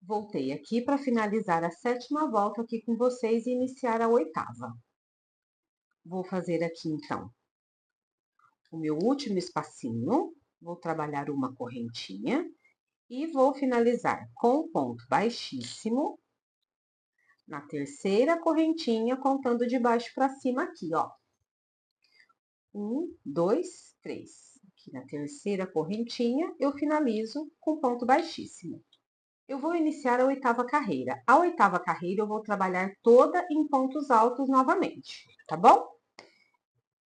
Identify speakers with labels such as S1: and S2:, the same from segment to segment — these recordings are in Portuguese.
S1: Voltei aqui para finalizar a 7ª volta aqui com vocês e iniciar a 8ª. Vou fazer aqui, então, o meu último espacinho, vou trabalhar uma correntinha e vou finalizar com ponto baixíssimo na 3ª correntinha, contando de baixo para cima aqui, ó. 1, 2, 3. Aqui na 3ª correntinha, eu finalizo com ponto baixíssimo. Eu vou iniciar a 8ª carreira. A 8ª carreira eu vou trabalhar toda em pontos altos novamente, tá bom?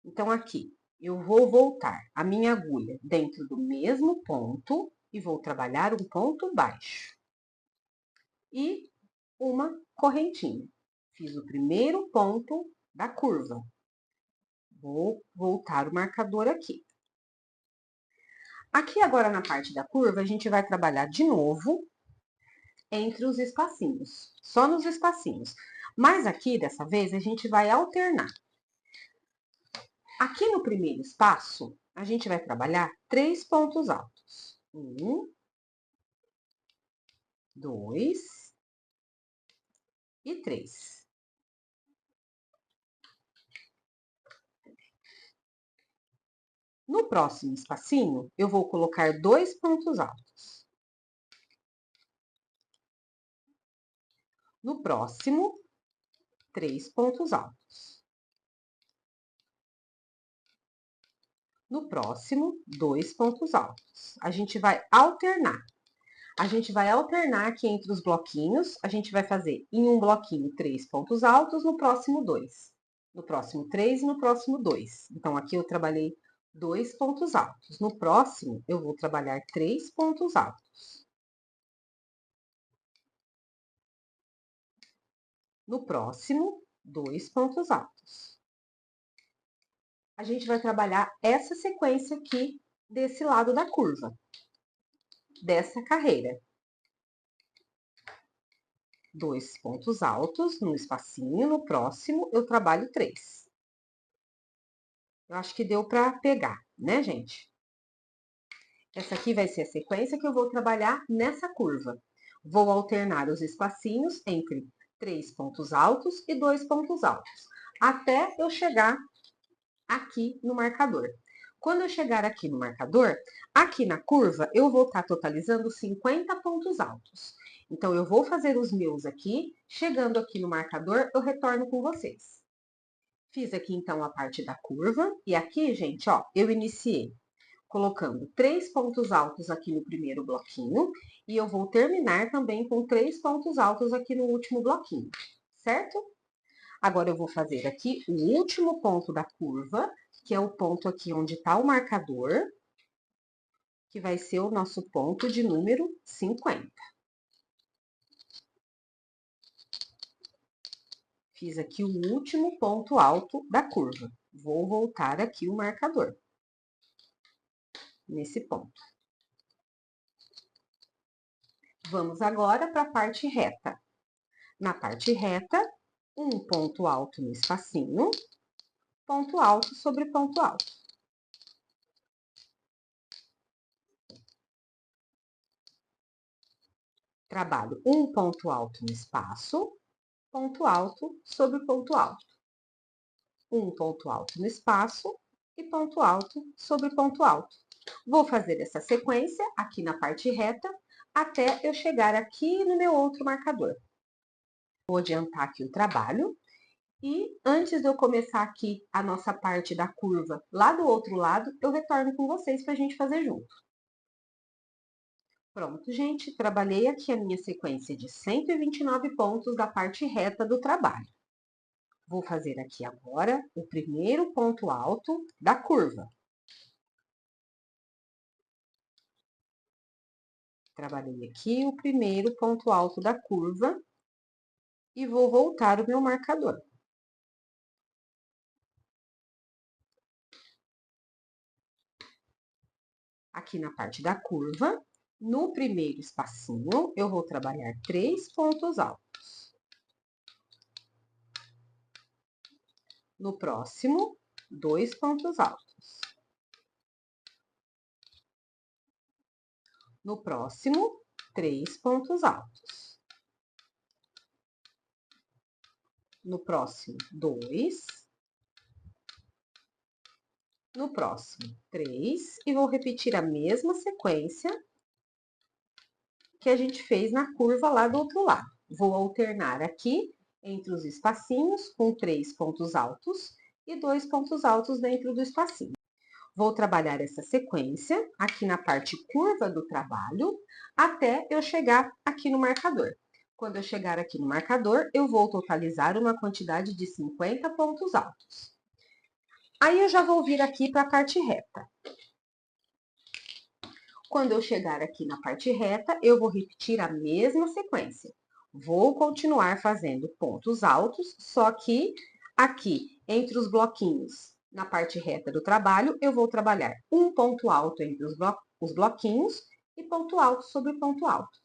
S1: Então, aqui, eu vou voltar a minha agulha dentro do mesmo ponto e vou trabalhar um ponto baixo. E uma correntinha. Fiz o primeiro ponto da curva. Vou voltar o marcador aqui. Aqui agora na parte da curva, a gente vai trabalhar de novo entre os espacinhos, só nos espacinhos. Mas aqui, dessa vez, a gente vai alternar. Aqui no primeiro espaço, a gente vai trabalhar 3 pontos altos. 1, 2 e 3. No próximo espacinho, eu vou colocar 2 pontos altos. No próximo, 3 pontos altos. No próximo, 2 pontos altos. A gente vai alternar. A gente vai alternar aqui entre os bloquinhos. A gente vai fazer em um bloquinho 3 pontos altos, no próximo 2. No próximo 3 e no próximo 2. Então, aqui eu trabalhei 2 pontos altos. No próximo, eu vou trabalhar 3 pontos altos. No próximo, 2 pontos altos. A gente vai trabalhar essa sequência aqui desse lado da curva, dessa carreira. 2 pontos altos no espacinho, no próximo eu trabalho 3. Eu acho que deu para pegar, né, gente? Essa aqui vai ser a sequência que eu vou trabalhar nessa curva. Vou alternar os espacinhos entre 3 pontos altos e 2 pontos altos, até eu chegar aqui no marcador. Quando eu chegar aqui no marcador, aqui na curva, eu vou estar totalizando 50 pontos altos. Então, eu vou fazer os meus aqui, chegando aqui no marcador, eu retorno com vocês. Fiz aqui, então, a parte da curva, e aqui, gente, ó, eu iniciei colocando 3 pontos altos aqui no primeiro bloquinho, e eu vou terminar também com 3 pontos altos aqui no último bloquinho, certo? Agora, eu vou fazer aqui o último ponto da curva, que é o ponto aqui onde está o marcador, que vai ser o nosso ponto de número 50. Fiz aqui o último ponto alto da curva. Vou voltar aqui o marcador, nesse ponto. Vamos agora para a parte reta. Na parte reta, um ponto alto no espacinho, ponto alto sobre ponto alto. Trabalho um ponto alto no espaço, ponto alto sobre ponto alto. Um ponto alto no espaço e ponto alto sobre ponto alto. Vou fazer essa sequência aqui na parte reta, até eu chegar aqui no meu outro marcador. Vou adiantar aqui o trabalho. E antes de eu começar aqui a nossa parte da curva lá do outro lado, eu retorno com vocês para a gente fazer junto. Pronto, gente, trabalhei aqui a minha sequência de 129 pontos da parte reta do trabalho. Vou fazer aqui agora o primeiro ponto alto da curva. Trabalhei aqui o primeiro ponto alto da curva e vou voltar o meu marcador. Aqui na parte da curva, no primeiro espacinho, eu vou trabalhar 3 pontos altos. No próximo, 2 pontos altos. No próximo, 3 pontos altos. no próximo 2, no próximo 3, e vou repetir a mesma sequência que a gente fez na curva lá do outro lado. Vou alternar aqui entre os espacinhos com 3 pontos altos e 2 pontos altos dentro do espacinho. Vou trabalhar essa sequência aqui na parte curva do trabalho até eu chegar aqui no marcador. Quando eu chegar aqui no marcador, eu vou totalizar uma quantidade de 50 pontos altos. Aí eu já vou vir aqui para a parte reta. Quando eu chegar aqui na parte reta, eu vou repetir a mesma sequência. Vou continuar fazendo pontos altos, só que aqui entre os bloquinhos, na parte reta do trabalho, eu vou trabalhar um ponto alto entre os bloquinhos e ponto alto sobre ponto alto.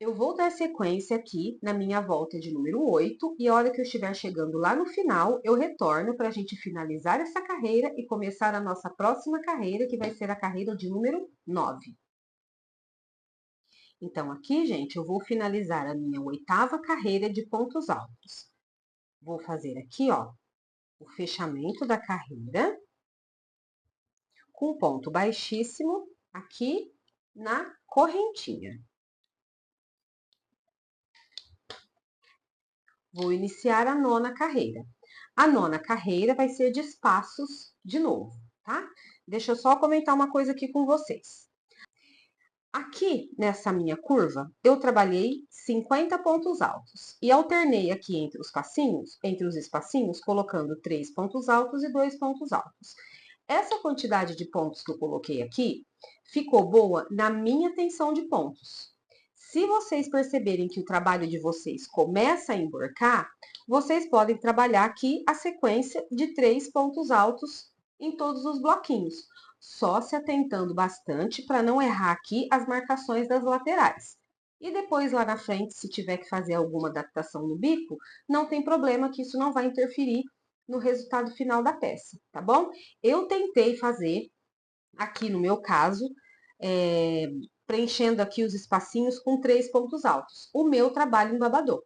S1: Eu vou dar sequência aqui na minha volta de número 8 e a hora que eu estiver chegando lá no final, eu retorno para a gente finalizar essa carreira e começar a nossa próxima carreira, que vai ser a carreira de número 9. Então, aqui, gente, eu vou finalizar a minha 8ª carreira de pontos altos. Vou fazer aqui, ó, o fechamento da carreira com ponto baixíssimo aqui na correntinha. Vou iniciar a 9ª carreira. A 9ª carreira vai ser de espaços de novo, tá? Deixa eu só comentar uma coisa aqui com vocês. Aqui, nessa minha curva, eu trabalhei 50 pontos altos e alternei aqui entre os espacinhos, colocando 3 pontos altos e 2 pontos altos. Essa quantidade de pontos que eu coloquei aqui ficou boa na minha tensão de pontos. Se vocês perceberem que o trabalho de vocês começa a emborcar, vocês podem trabalhar aqui a sequência de 3 pontos altos em todos os bloquinhos, só se atentando bastante para não errar aqui as marcações das laterais. E depois lá na frente, se tiver que fazer alguma adaptação no bico, não tem problema que isso não vai interferir no resultado final da peça, tá bom? Eu tentei fazer, aqui no meu caso, preenchendo aqui os espacinhos com 3 pontos altos. O meu trabalho embabador.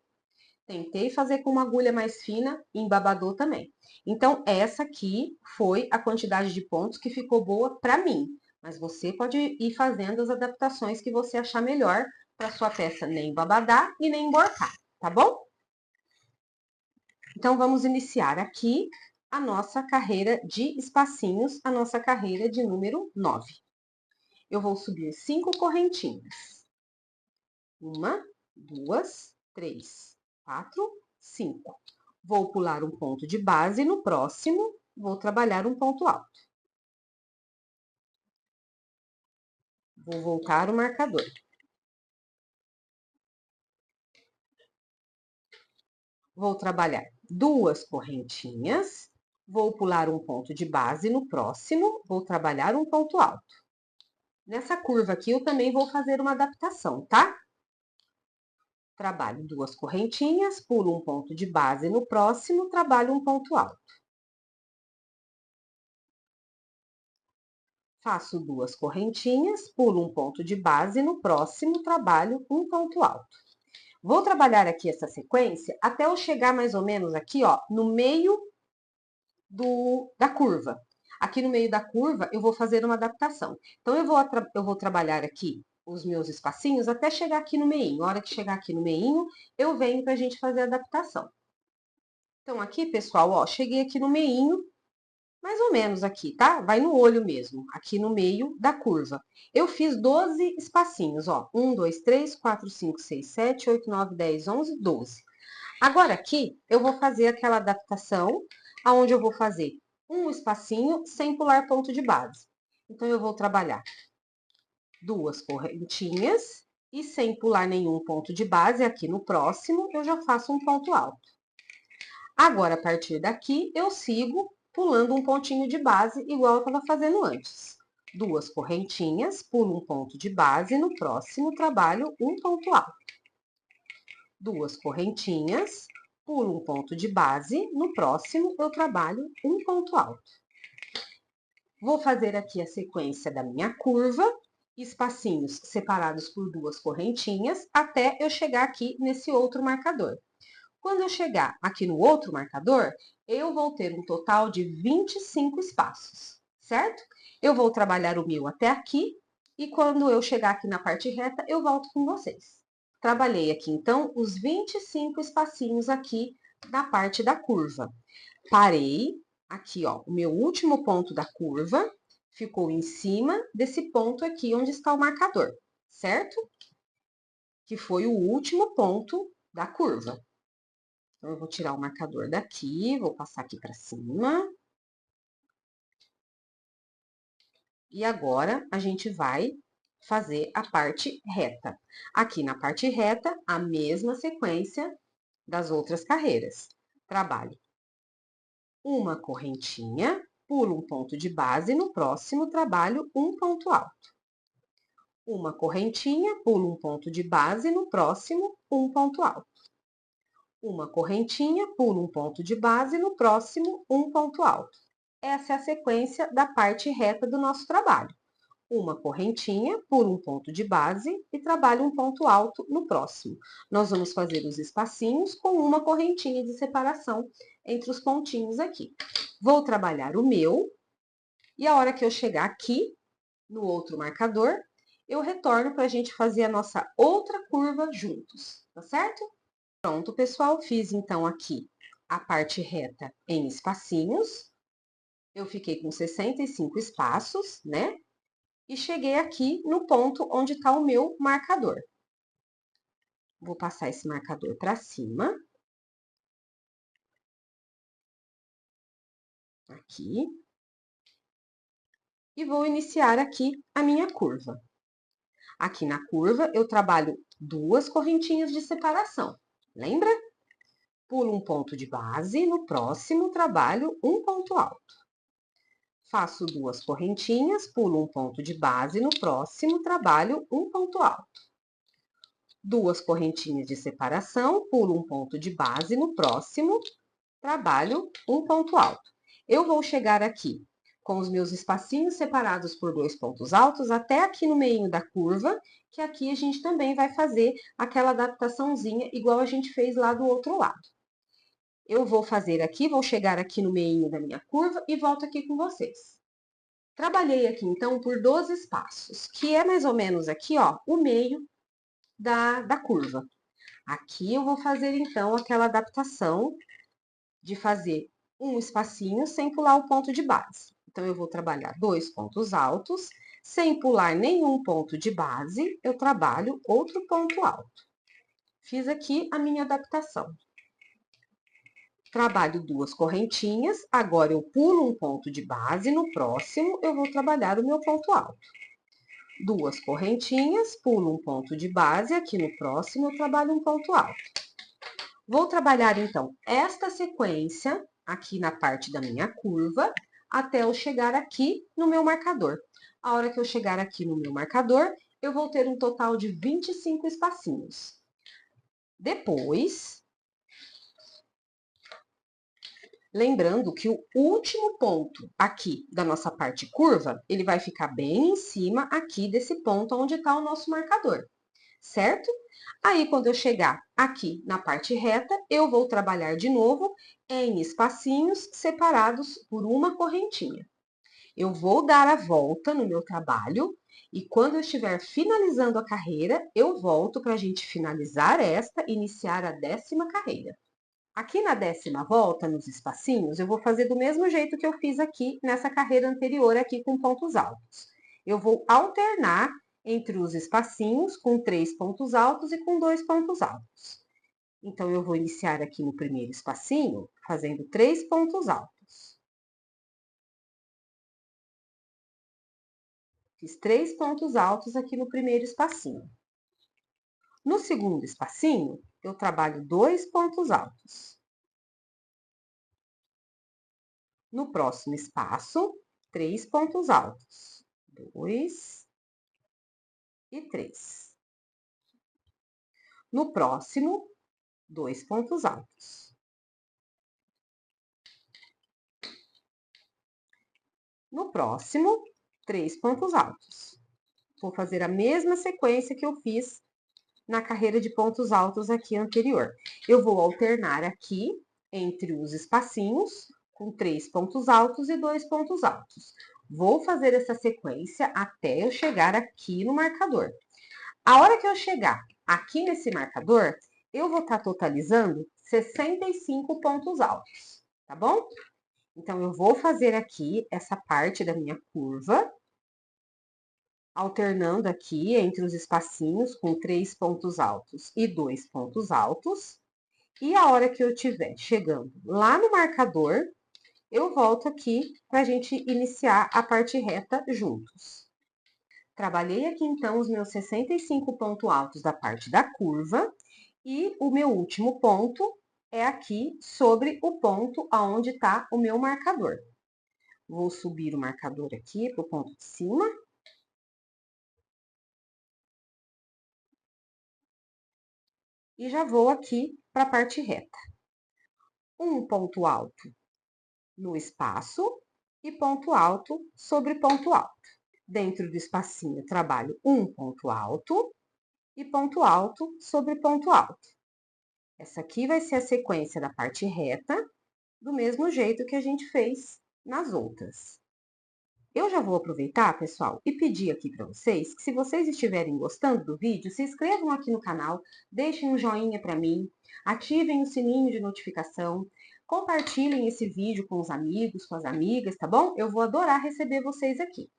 S1: Tentei fazer com uma agulha mais fina e embabador também. Então, essa aqui foi a quantidade de pontos que ficou boa para mim. Mas você pode ir fazendo as adaptações que você achar melhor para sua peça nem embabadar e nem emborcar, tá bom? Então, vamos iniciar aqui a nossa carreira de espacinhos, a nossa carreira de número 9. Eu vou subir 5 correntinhas. 1, 2, 3, 4, 5. Vou pular um ponto de base, no próximo, vou trabalhar um ponto alto. Vou voltar o marcador. Vou trabalhar 2 correntinhas, vou pular um ponto de base, no próximo, vou trabalhar um ponto alto. Nessa curva aqui, eu também vou fazer uma adaptação, tá? Trabalho 2 correntinhas, pulo um ponto de base, no próximo, trabalho um ponto alto. Faço 2 correntinhas, pulo um ponto de base, no próximo trabalho um ponto alto. Vou trabalhar aqui essa sequência até eu chegar mais ou menos aqui, ó, no meio da curva. Aqui no meio da curva, eu vou fazer uma adaptação. Então, eu vou trabalhar aqui os meus espacinhos até chegar aqui no meinho. A hora que chegar aqui no meinho, eu venho pra gente fazer a adaptação. Então, aqui, pessoal, ó, cheguei aqui no meinho, mais ou menos aqui, tá? Vai no olho mesmo, aqui no meio da curva. Eu fiz 12 espacinhos, ó. 1, 2, 3, 4, 5, 6, 7, 8, 9, 10, 11, 12. Agora, aqui, eu vou fazer aquela adaptação, aonde eu vou fazer um espacinho sem pular ponto de base. Então, eu vou trabalhar 2 correntinhas e sem pular nenhum ponto de base, aqui no próximo, eu já faço um ponto alto. Agora, a partir daqui, eu sigo pulando um pontinho de base, igual eu estava fazendo antes. 2 correntinhas, pulo um ponto de base, no próximo trabalho um ponto alto. 2 correntinhas, pulo um ponto de base, no próximo eu trabalho um ponto alto. Vou fazer aqui a sequência da minha curva, espacinhos separados por 2 correntinhas, até eu chegar aqui nesse outro marcador. Quando eu chegar aqui no outro marcador, eu vou ter um total de 25 espaços, certo? Eu vou trabalhar o meu até aqui, e quando eu chegar aqui na parte reta, eu volto com vocês. Trabalhei aqui, então, os 25 espacinhos aqui da parte da curva. Parei aqui, ó, o meu último ponto da curva ficou em cima desse ponto aqui onde está o marcador, certo? Que foi o último ponto da curva. Então, eu vou tirar o marcador daqui, vou passar aqui para cima. E agora, a gente vai fazer a parte reta. Aqui na parte reta, a mesma sequência das outras carreiras. Trabalho uma correntinha, pulo um ponto de base, no próximo trabalho um ponto alto. Uma correntinha, pulo um ponto de base, no próximo um ponto alto. Uma correntinha, pulo um ponto de base, no próximo um ponto alto. Essa é a sequência da parte reta do nosso trabalho. Uma correntinha, pulo um ponto de base e trabalho um ponto alto no próximo. Nós vamos fazer os espacinhos com uma correntinha de separação entre os pontinhos aqui. Vou trabalhar o meu, e a hora que eu chegar aqui, no outro marcador, eu retorno para a gente fazer a nossa outra curva juntos, tá certo? Pronto, pessoal, fiz então aqui a parte reta em espacinhos. Eu fiquei com 65 espaços, né? E cheguei aqui no ponto onde está o meu marcador. Vou passar esse marcador para cima. Aqui. E vou iniciar aqui a minha curva. Aqui na curva, eu trabalho duas correntinhas de separação. Lembra? Pulo um ponto de base, no próximo trabalho um ponto alto. Faço duas correntinhas, pulo um ponto de base, no próximo trabalho um ponto alto. Duas correntinhas de separação, pulo um ponto de base, no próximo trabalho um ponto alto. Eu vou chegar aqui com os meus espacinhos separados por dois pontos altos até aqui no meio da curva, que aqui a gente também vai fazer aquela adaptaçãozinha igual a gente fez lá do outro lado. Eu vou fazer aqui, vou chegar aqui no meio da minha curva e volto aqui com vocês. Trabalhei aqui, então, por 12 espaços, que é mais ou menos aqui, ó, o meio da curva. Aqui eu vou fazer, então, aquela adaptação de fazer um espacinho sem pular o ponto de base. Então, eu vou trabalhar dois pontos altos, sem pular nenhum ponto de base, eu trabalho outro ponto alto. Fiz aqui a minha adaptação. Trabalho duas correntinhas, agora eu pulo um ponto de base, no próximo eu vou trabalhar o meu ponto alto. Duas correntinhas, pulo um ponto de base, aqui no próximo eu trabalho um ponto alto. Vou trabalhar, então, esta sequência aqui na parte da minha curva, até eu chegar aqui no meu marcador. A hora que eu chegar aqui no meu marcador, eu vou ter um total de 25 espacinhos. Depois, lembrando que o último ponto aqui da nossa parte curva, ele vai ficar bem em cima aqui desse ponto onde está o nosso marcador, certo? Aí, quando eu chegar aqui na parte reta, eu vou trabalhar de novo em espacinhos separados por uma correntinha. Eu vou dar a volta no meu trabalho e quando eu estiver finalizando a carreira, eu volto para a gente finalizar esta, iniciar a 10ª carreira. Aqui na 10ª volta, nos espacinhos, eu vou fazer do mesmo jeito que eu fiz aqui nessa carreira anterior, aqui com pontos altos. Eu vou alternar entre os espacinhos com 3 pontos altos e com 2 pontos altos. Então, eu vou iniciar aqui no primeiro espacinho, fazendo 3 pontos altos. Fiz 3 pontos altos aqui no primeiro espacinho. No segundo espacinho, eu trabalho 2 pontos altos. No próximo espaço, 3 pontos altos. 2 e 3. No próximo, 2 pontos altos. No próximo, 3 pontos altos. Vou fazer a mesma sequência que eu fiz na carreira de pontos altos aqui anterior. Eu vou alternar aqui entre os espacinhos, com 3 pontos altos e 2 pontos altos. Vou fazer essa sequência até eu chegar aqui no marcador. A hora que eu chegar aqui nesse marcador, eu vou estar totalizando 65 pontos altos, tá bom? Então, eu vou fazer aqui essa parte da minha curva, alternando aqui entre os espacinhos com 3 pontos altos e 2 pontos altos. E a hora que eu estiver chegando lá no marcador, eu volto aqui para a gente iniciar a parte reta juntos. Trabalhei aqui, então, os meus 65 pontos altos da parte da curva, e o meu último ponto é aqui sobre o ponto aonde está o meu marcador. Vou subir o marcador aqui para o ponto de cima. E já vou aqui para a parte reta. Um ponto alto no espaço e ponto alto sobre ponto alto. Dentro do espacinho, trabalho um ponto alto e ponto alto sobre ponto alto. Essa aqui vai ser a sequência da parte reta, do mesmo jeito que a gente fez nas outras. Eu já vou aproveitar, pessoal, e pedir aqui para vocês que, se vocês estiverem gostando do vídeo, se inscrevam aqui no canal, deixem um joinha para mim, ativem o sininho de notificação, compartilhem esse vídeo com os amigos, com as amigas, tá bom? Eu vou adorar receber vocês aqui.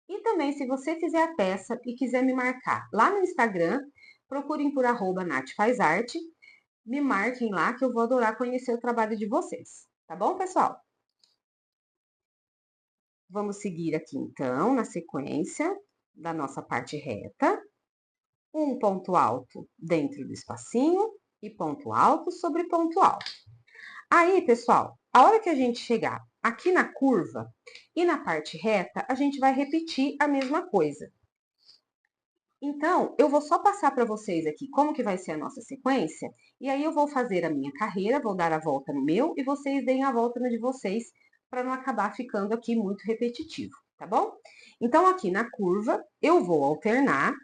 S1: E também, se você fizer a peça e quiser me marcar lá no Instagram, procurem por @NathFazArte, me marquem lá que eu vou adorar conhecer o trabalho de vocês, tá bom, pessoal? Vamos seguir aqui, então, na sequência da nossa parte reta. Um ponto alto dentro do espacinho e ponto alto sobre ponto alto. Aí, pessoal, a hora que a gente chegar aqui na curva e na parte reta, a gente vai repetir a mesma coisa. Então, eu vou só passar para vocês aqui como que vai ser a nossa sequência, e aí eu vou fazer a minha carreira, vou dar a volta no meu, e vocês deem a volta no de vocês, para não acabar ficando aqui muito repetitivo, tá bom? Então, aqui na curva, eu vou alternar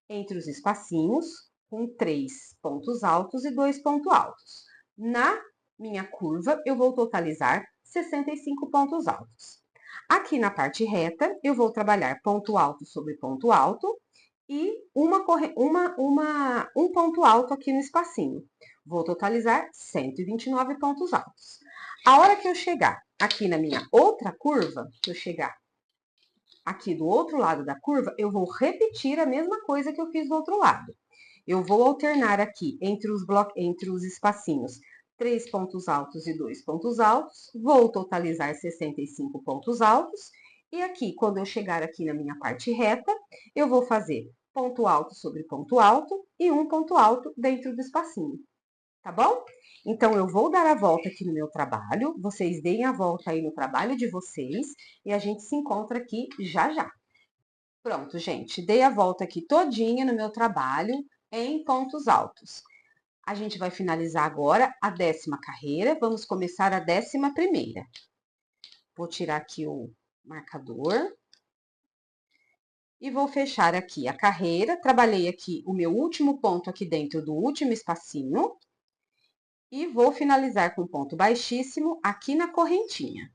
S1: entre os espacinhos com 3 pontos altos e 2 pontos altos. Na minha curva, eu vou totalizar 65 pontos altos. Aqui na parte reta, eu vou trabalhar ponto alto sobre ponto alto, e um ponto alto aqui no espacinho. Vou totalizar 129 pontos altos. A hora que eu chegar aqui na minha outra curva, que eu chegar aqui do outro lado da curva, eu vou repetir a mesma coisa que eu fiz do outro lado. Eu vou alternar aqui entre os espacinhos 3 pontos altos e 2 pontos altos, vou totalizar 65 pontos altos, e aqui, quando eu chegar aqui na minha parte reta, eu vou fazer ponto alto sobre ponto alto e um ponto alto dentro do espacinho, tá bom? Então, eu vou dar a volta aqui no meu trabalho, vocês deem a volta aí no trabalho de vocês, e a gente se encontra aqui já já. Pronto, gente, dei a volta aqui todinha no meu trabalho em pontos altos. A gente vai finalizar agora a 10ª carreira, vamos começar a 11ª. Vou tirar aqui o marcador. E vou fechar aqui a carreira, trabalhei aqui o meu último ponto aqui dentro do último espacinho. E vou finalizar com ponto baixíssimo aqui na correntinha.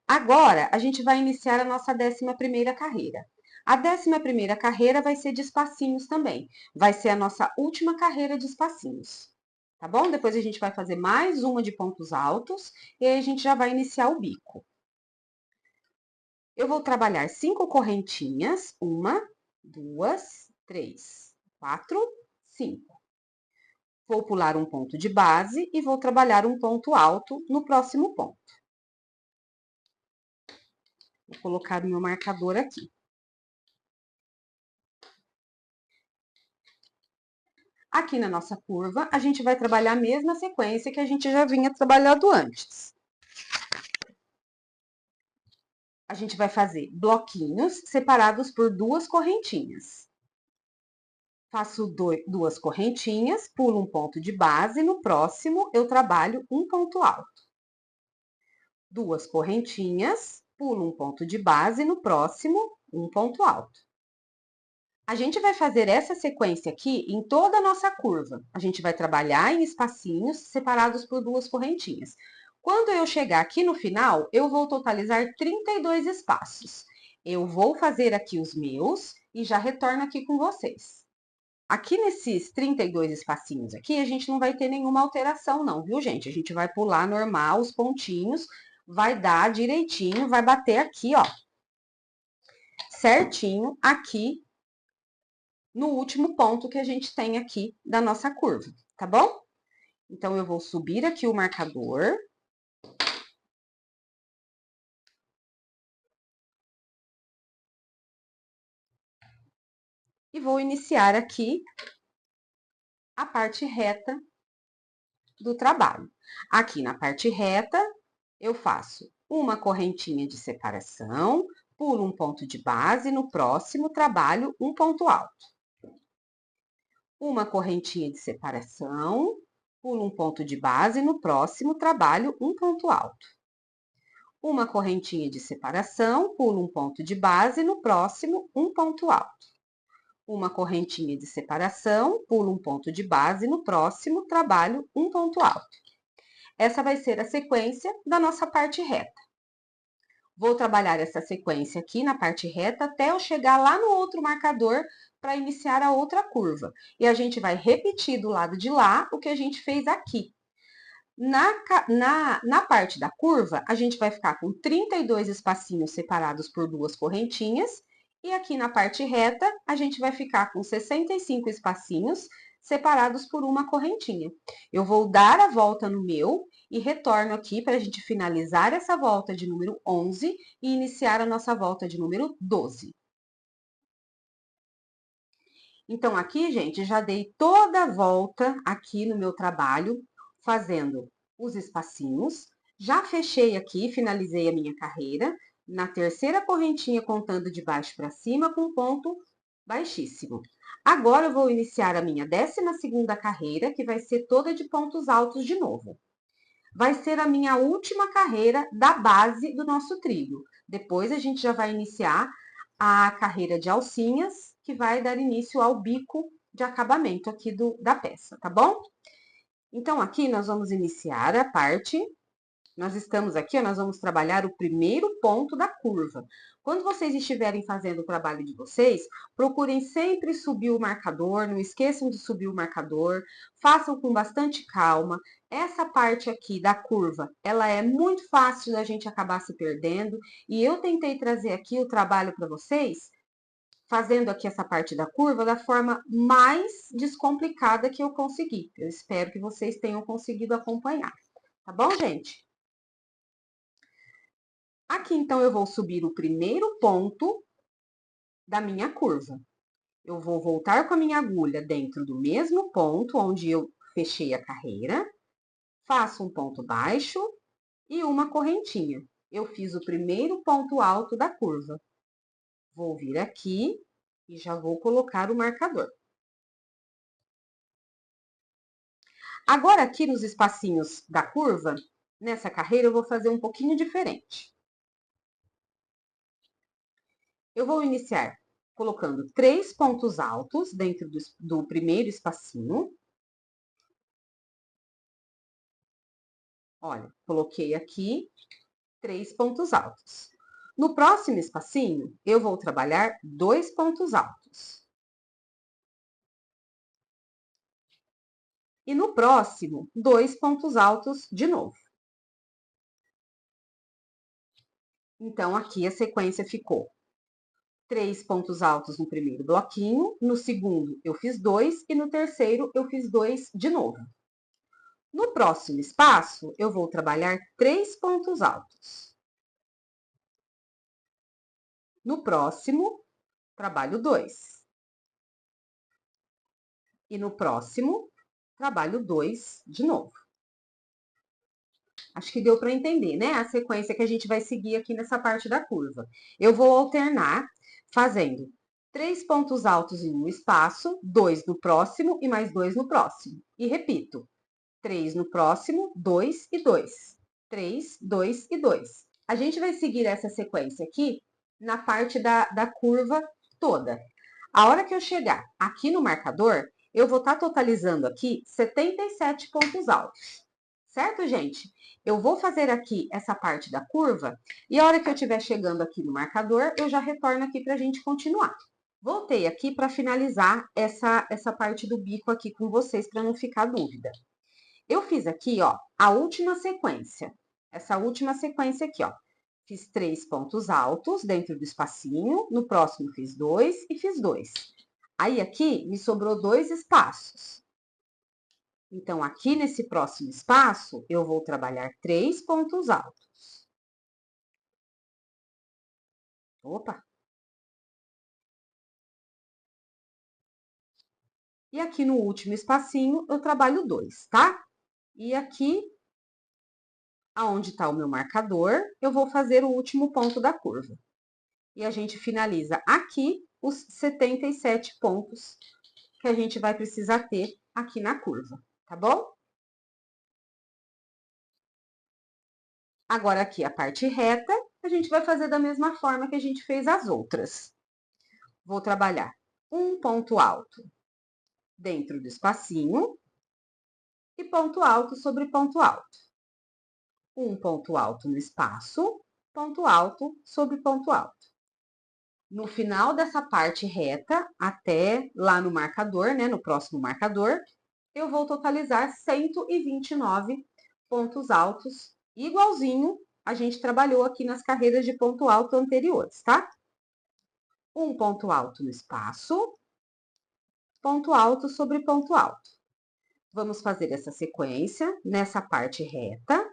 S1: Agora, a gente vai iniciar a nossa 11ª carreira. A 11ª carreira vai ser de espacinhos também. Vai ser a nossa última carreira de espacinhos. Tá bom? Depois a gente vai fazer mais uma de pontos altos e aí a gente já vai iniciar o bico. Eu vou trabalhar 5 correntinhas. 1, 2, 3, 4, 5. Vou pular um ponto de base e vou trabalhar um ponto alto no próximo ponto. Vou colocar o meu marcador aqui. Aqui na nossa curva, a gente vai trabalhar a mesma sequência que a gente já vinha trabalhando antes. A gente vai fazer bloquinhos separados por 2 correntinhas. Faço 2 correntinhas, pulo um ponto de base, no próximo eu trabalho um ponto alto. 2 correntinhas, pulo um ponto de base, no próximo um ponto alto. A gente vai fazer essa sequência aqui em toda a nossa curva. A gente vai trabalhar em espacinhos separados por duas correntinhas. Quando eu chegar aqui no final, eu vou totalizar 32 espaços. Eu vou fazer aqui os meus e já retorno aqui com vocês. Aqui nesses 32 espacinhos aqui, a gente não vai ter nenhuma alteração não, viu, gente? A gente vai pular normal os pontinhos, vai dar direitinho, vai bater aqui, ó, certinho aqui no último ponto que a gente tem aqui da nossa curva, tá bom? Então, eu vou subir aqui o marcador. E vou iniciar aqui a parte reta do trabalho. Aqui na parte reta, eu faço uma correntinha de separação, pulo um ponto de base, no próximo trabalho um ponto alto. Uma correntinha de separação, pulo um ponto de base, no próximo trabalho um ponto alto. Uma correntinha de separação, pulo um ponto de base, no próximo um ponto alto. Uma correntinha de separação, pulo um ponto de base, no próximo trabalho um ponto alto. Essa vai ser a sequência da nossa parte reta. Vou trabalhar essa sequência aqui na parte reta até eu chegar lá no outro marcador para iniciar a outra curva. E a gente vai repetir do lado de lá o que a gente fez aqui. Na parte da curva, a gente vai ficar com 32 espacinhos separados por duas correntinhas. E aqui na parte reta, a gente vai ficar com 65 espacinhos separados por uma correntinha. Eu vou dar a volta no meu e retorno aqui para a gente finalizar essa volta de número 11 e iniciar a nossa volta de número 12. Então, aqui, gente, já dei toda a volta aqui no meu trabalho, fazendo os espacinhos. Já fechei aqui, finalizei a minha carreira, na terceira correntinha, contando de baixo para cima, com ponto baixíssimo. Agora, eu vou iniciar a minha 12ª carreira, que vai ser toda de pontos altos de novo. Vai ser a minha última carreira da base do nosso trilho. Depois, a gente já vai iniciar a carreira de alcinhas, que vai dar início ao bico de acabamento aqui da peça, tá bom? Então, aqui nós vamos iniciar a parte. Nós estamos aqui, nós vamos trabalhar o primeiro ponto da curva. Quando vocês estiverem fazendo o trabalho de vocês, procurem sempre subir o marcador, não esqueçam de subir o marcador, façam com bastante calma. Essa parte aqui da curva, ela é muito fácil da gente acabar se perdendo, e eu tentei trazer aqui o trabalho para vocês, fazendo aqui essa parte da curva da forma mais descomplicada que eu consegui. Eu espero que vocês tenham conseguido acompanhar. Tá bom, gente? Aqui, então, eu vou subir o primeiro ponto da minha curva. Eu vou voltar com a minha agulha dentro do mesmo ponto onde eu fechei a carreira, faço um ponto baixo e uma correntinha. Eu fiz o primeiro ponto alto da curva. Vou vir aqui e já vou colocar o marcador. Agora, aqui nos espacinhos da curva, nessa carreira, eu vou fazer um pouquinho diferente. Eu vou iniciar colocando 3 pontos altos dentro do primeiro espacinho. Olha, coloquei aqui 3 pontos altos. No próximo espacinho, eu vou trabalhar 2 pontos altos. E no próximo, 2 pontos altos de novo. Então, aqui a sequência ficou 3 pontos altos no primeiro bloquinho, no segundo eu fiz 2 e no terceiro eu fiz 2 de novo. No próximo espaço, eu vou trabalhar 3 pontos altos. No próximo, trabalho 2. E no próximo, trabalho 2 de novo. Acho que deu para entender, né? A sequência que a gente vai seguir aqui nessa parte da curva. Eu vou alternar fazendo 3 pontos altos em um espaço, 2 no próximo e mais 2 no próximo. E repito, 3 no próximo, 2 e 2. 3, 2 e 2. A gente vai seguir essa sequência aqui na parte da curva toda. A hora que eu chegar aqui no marcador, eu vou estar totalizando aqui 77 pontos altos. Certo, gente? Eu vou fazer aqui essa parte da curva e a hora que eu estiver chegando aqui no marcador, eu já retorno aqui para a gente continuar. Voltei aqui para finalizar essa parte do bico aqui com vocês, para não ficar dúvida. Eu fiz aqui, ó, a última sequência. Essa última sequência aqui, ó. Fiz 3 pontos altos dentro do espacinho, no próximo fiz 2 e fiz 2. Aí, aqui, me sobrou 2 espaços. Então, aqui nesse próximo espaço, eu vou trabalhar 3 pontos altos. Opa! E aqui no último espacinho, eu trabalho 2, tá? E aqui, aonde tá o meu marcador, eu vou fazer o último ponto da curva. E a gente finaliza aqui os 77 pontos que a gente vai precisar ter aqui na curva, tá bom? Agora, aqui a parte reta, a gente vai fazer da mesma forma que a gente fez as outras. Vou trabalhar um ponto alto dentro do espacinho e ponto alto sobre ponto alto. Um ponto alto no espaço, ponto alto sobre ponto alto. No final dessa parte reta, até lá no marcador, né, no próximo marcador, eu vou totalizar 129 pontos altos, igualzinho a gente trabalhou aqui nas carreiras de ponto alto anteriores, tá? Um ponto alto no espaço, ponto alto sobre ponto alto. Vamos fazer essa sequência nessa parte reta,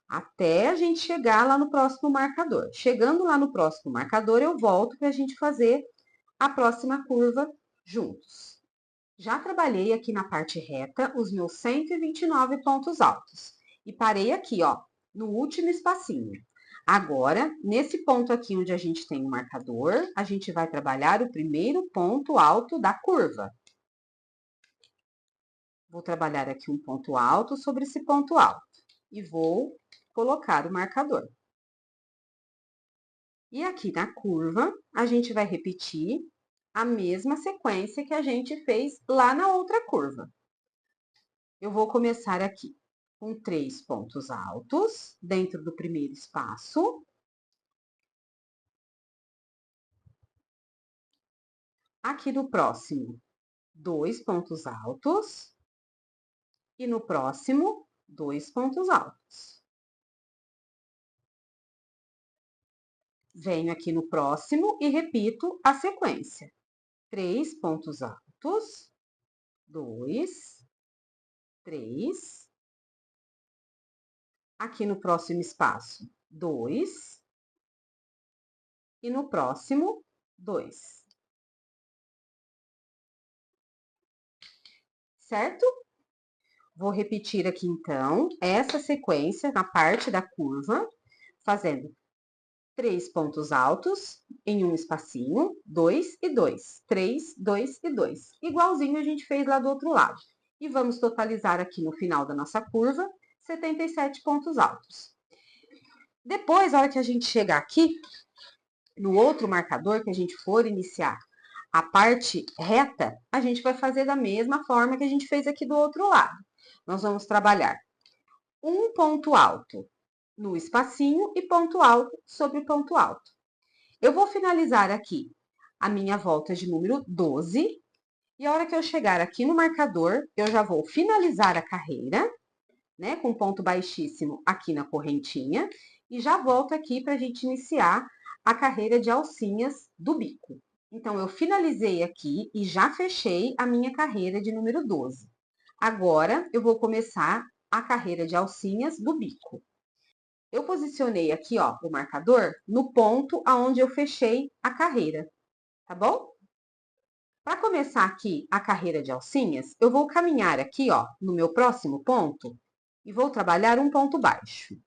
S1: até a gente chegar lá no próximo marcador. Chegando lá no próximo marcador, eu volto para a gente fazer a próxima curva juntos. Já trabalhei aqui na parte reta os meus 129 pontos altos. E parei aqui, ó, no último espacinho. Agora, nesse ponto aqui onde a gente tem o marcador, a gente vai trabalhar o primeiro ponto alto da curva. Vou trabalhar aqui um ponto alto sobre esse ponto alto. E vou colocar o marcador. E aqui na curva, a gente vai repetir a mesma sequência que a gente fez lá na outra curva. Eu vou começar aqui com 3 pontos altos dentro do primeiro espaço. Aqui no próximo, 2 pontos altos. E no próximo, 2 pontos altos. Venho aqui no próximo e repito a sequência. 3 pontos altos, 2, 3. Aqui no próximo espaço, 2. E no próximo, 2. Certo? Vou repetir aqui, então, essa sequência na parte da curva, fazendo 3 pontos altos em um espacinho, 2 e 2, 3, 2 e 2, igualzinho a gente fez lá do outro lado. E vamos totalizar aqui no final da nossa curva, 77 pontos altos. Depois, a hora que a gente chegar aqui, no outro marcador que a gente for iniciar a parte reta, a gente vai fazer da mesma forma que a gente fez aqui do outro lado. Nós vamos trabalhar um ponto alto no espacinho e ponto alto sobre ponto alto. Eu vou finalizar aqui a minha volta de número 12, e a hora que eu chegar aqui no marcador, eu já vou finalizar a carreira, né, com ponto baixíssimo aqui na correntinha, e já volto aqui para a gente iniciar a carreira de alcinhas do bico. Então, eu finalizei aqui e já fechei a minha carreira de número 12. Agora, eu vou começar a carreira de alcinhas do bico. Eu posicionei aqui, ó, o marcador no ponto aonde eu fechei a carreira, tá bom? Para começar aqui a carreira de alcinhas, eu vou caminhar aqui, ó, no meu próximo ponto e vou trabalhar um ponto baixo.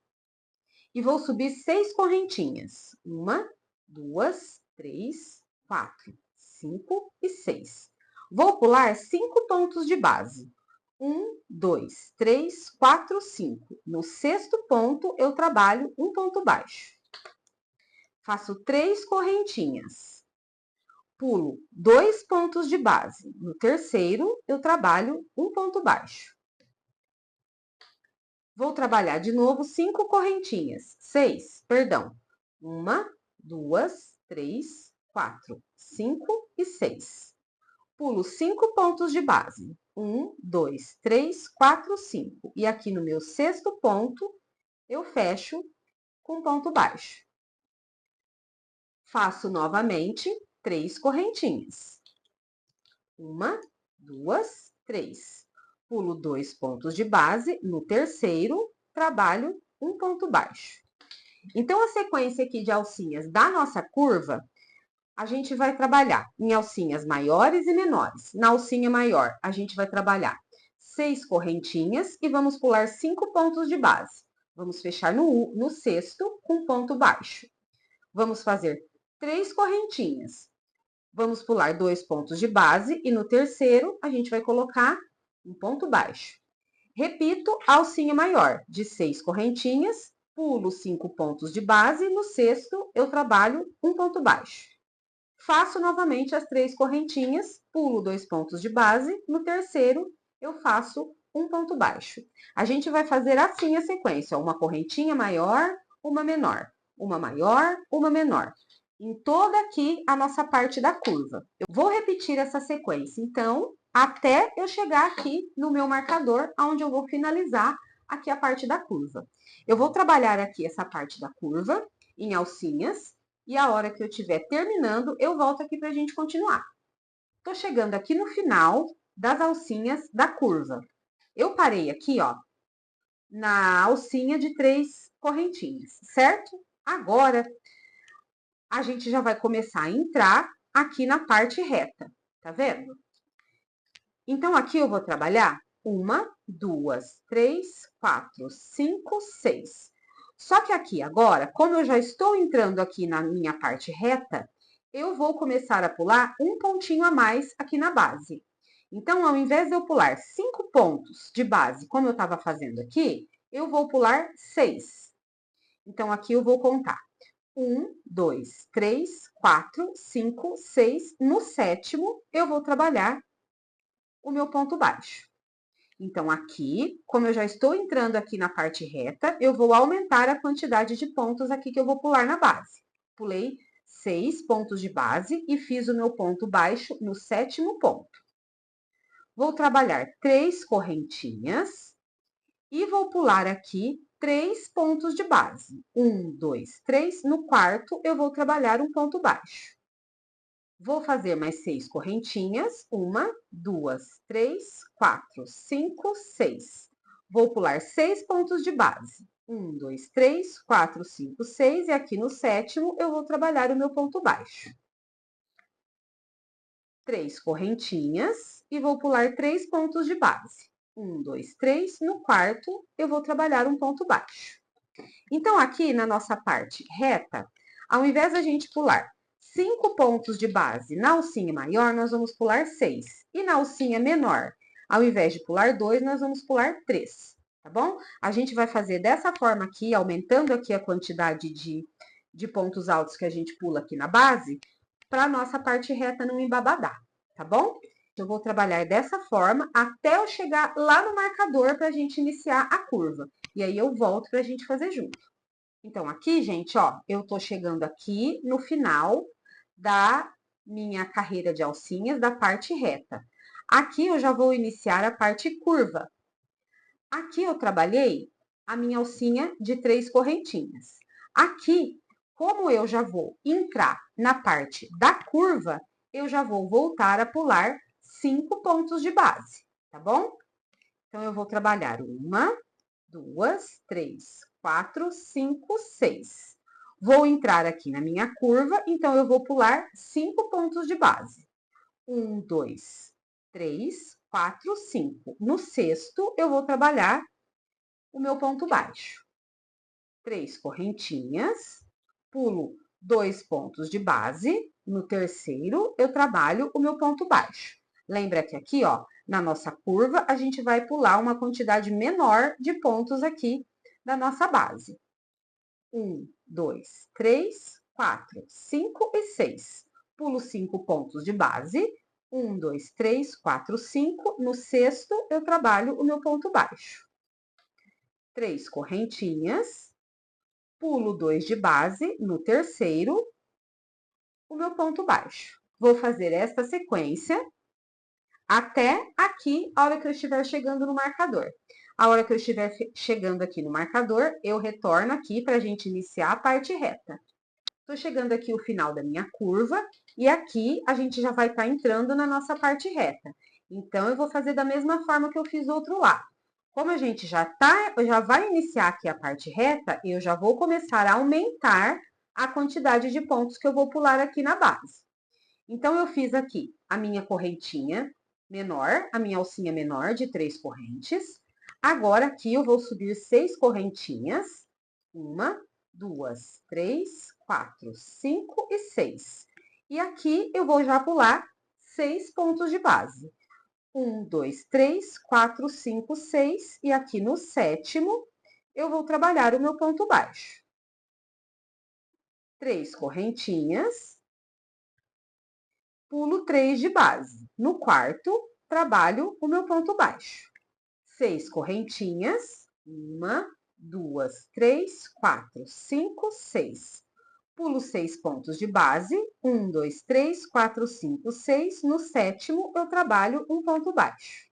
S1: E vou subir 6 correntinhas. 1, 2, 3, 4, 5 e 6. Vou pular 5 pontos de base. 1, 2, 3, 4, 5. No sexto ponto, eu trabalho um ponto baixo. Faço 3 correntinhas. pulo 2 pontos de base. No terceiro, eu trabalho um ponto baixo. Vou trabalhar de novo 5 correntinhas. 6, perdão. 1, 2, 3, 4, 5 e 6. Pulo 5 pontos de base. 1, 2, 3, 4, 5. E aqui no meu sexto ponto, eu fecho com ponto baixo. Faço novamente 3 correntinhas. 1, 2, 3. Pulo 2 pontos de base. No terceiro, trabalho um ponto baixo. Então, a sequência aqui de alcinhas da nossa curva, a gente vai trabalhar em alcinhas maiores e menores. Na alcinha maior, a gente vai trabalhar 6 correntinhas e vamos pular 5 pontos de base. Vamos fechar no sexto com ponto baixo. Vamos fazer 3 correntinhas. Vamos pular 2 pontos de base e no terceiro, a gente vai colocar um ponto baixo. Repito a alcinha maior de 6 correntinhas, pulo 5 pontos de base, no sexto eu trabalho um ponto baixo. Faço novamente as 3 correntinhas, pulo 2 pontos de base, no terceiro eu faço um ponto baixo. A gente vai fazer assim a sequência, uma correntinha maior, uma menor, uma maior, uma menor. Em toda aqui a nossa parte da curva. Eu vou repetir essa sequência, então, até eu chegar aqui no meu marcador, onde eu vou finalizar aqui a parte da curva. Eu vou trabalhar aqui essa parte da curva em alcinhas, e a hora que eu estiver terminando, eu volto aqui para a gente continuar. Tô chegando aqui no final das alcinhas da curva. Eu parei aqui, ó, na alcinha de 3 correntinhas, certo? Agora, a gente já vai começar a entrar aqui na parte reta, tá vendo? Então, aqui eu vou trabalhar 1, 2, 3, 4, 5, 6. Só que aqui agora, como eu já estou entrando aqui na minha parte reta, eu vou começar a pular um pontinho a mais aqui na base. Então, ao invés de eu pular 5 pontos de base, como eu estava fazendo aqui, eu vou pular 6. Então, aqui eu vou contar 1, 2, 3, 4, 5, 6. No sétimo, eu vou trabalhar o meu ponto baixo. Então, aqui, como eu já estou entrando aqui na parte reta, eu vou aumentar a quantidade de pontos aqui que eu vou pular na base. Pulei 6 pontos de base e fiz o meu ponto baixo no sétimo ponto. Vou trabalhar 3 correntinhas e vou pular aqui 3 pontos de base. 1, 2, 3. No quarto, eu vou trabalhar um ponto baixo. Vou fazer mais 6 correntinhas. 1, 2, 3, 4, 5, 6. Vou pular 6 pontos de base. 1, 2, 3, 4, 5, 6. E aqui no sétimo, eu vou trabalhar o meu ponto baixo. 3 correntinhas e vou pular 3 pontos de base. 1, 2, 3. No quarto, eu vou trabalhar um ponto baixo. Então, aqui na nossa parte reta, ao invés da gente pular 5 pontos de base na alcinha maior, nós vamos pular 6. E na alcinha menor, ao invés de pular 2, nós vamos pular 3, tá bom? A gente vai fazer dessa forma aqui, aumentando aqui a quantidade de pontos altos que a gente pula aqui na base, para a nossa parte reta não embabadar, tá bom? Eu vou trabalhar dessa forma até eu chegar lá no marcador para a gente iniciar a curva. E aí eu volto para a gente fazer junto. Então, aqui, gente, ó, eu tô chegando aqui no final da minha carreira de alcinhas da parte reta. Aqui eu já vou iniciar a parte curva. Aqui eu trabalhei a minha alcinha de 3 correntinhas. Aqui, como eu já vou entrar na parte da curva, eu já vou voltar a pular 5 pontos de base, tá bom? Então, eu vou trabalhar 1, 2, 3, 4, 5, 6. Vou entrar aqui na minha curva, então eu vou pular 5 pontos de base. 1, 2, 3, 4, 5. No sexto, eu vou trabalhar o meu ponto baixo. 3 correntinhas, pulo 2 pontos de base. No terceiro, eu trabalho o meu ponto baixo. Lembra que aqui, ó, na nossa curva, a gente vai pular uma quantidade menor de pontos aqui da nossa base. 1, 2, 3, 4, 5 e 6. pulo 5 pontos de base. 1, 2, 3, 4, 5. No sexto, eu trabalho o meu ponto baixo. 3 correntinhas, pulo 2 de base. No terceiro, o meu ponto baixo. Vou fazer esta sequência até aqui, a hora que eu estiver chegando no marcador. A hora que eu estiver chegando aqui no marcador, eu retorno aqui para a gente iniciar a parte reta. Estou chegando aqui o final da minha curva e aqui a gente já vai estar entrando na nossa parte reta. Então, eu vou fazer da mesma forma que eu fiz do outro lado. Como a gente já vai iniciar aqui a parte reta, eu já vou começar a aumentar a quantidade de pontos que eu vou pular aqui na base. Então, eu fiz aqui a minha correntinha menor, a minha alcinha menor de 3 correntes. Agora, aqui eu vou subir 6 correntinhas. 1, 2, 3, 4, 5 e 6. E aqui eu vou já pular 6 pontos de base. 1, 2, 3, 4, 5, 6. E aqui no sétimo, eu vou trabalhar o meu ponto baixo. 3 correntinhas. Pulo 3 de base. No quarto, trabalho o meu ponto baixo. 6 correntinhas. 1, 2, 3, 4, 5, 6. Pulo 6 pontos de base. 1, 2, 3, 4, 5, 6. No sétimo, eu trabalho um ponto baixo.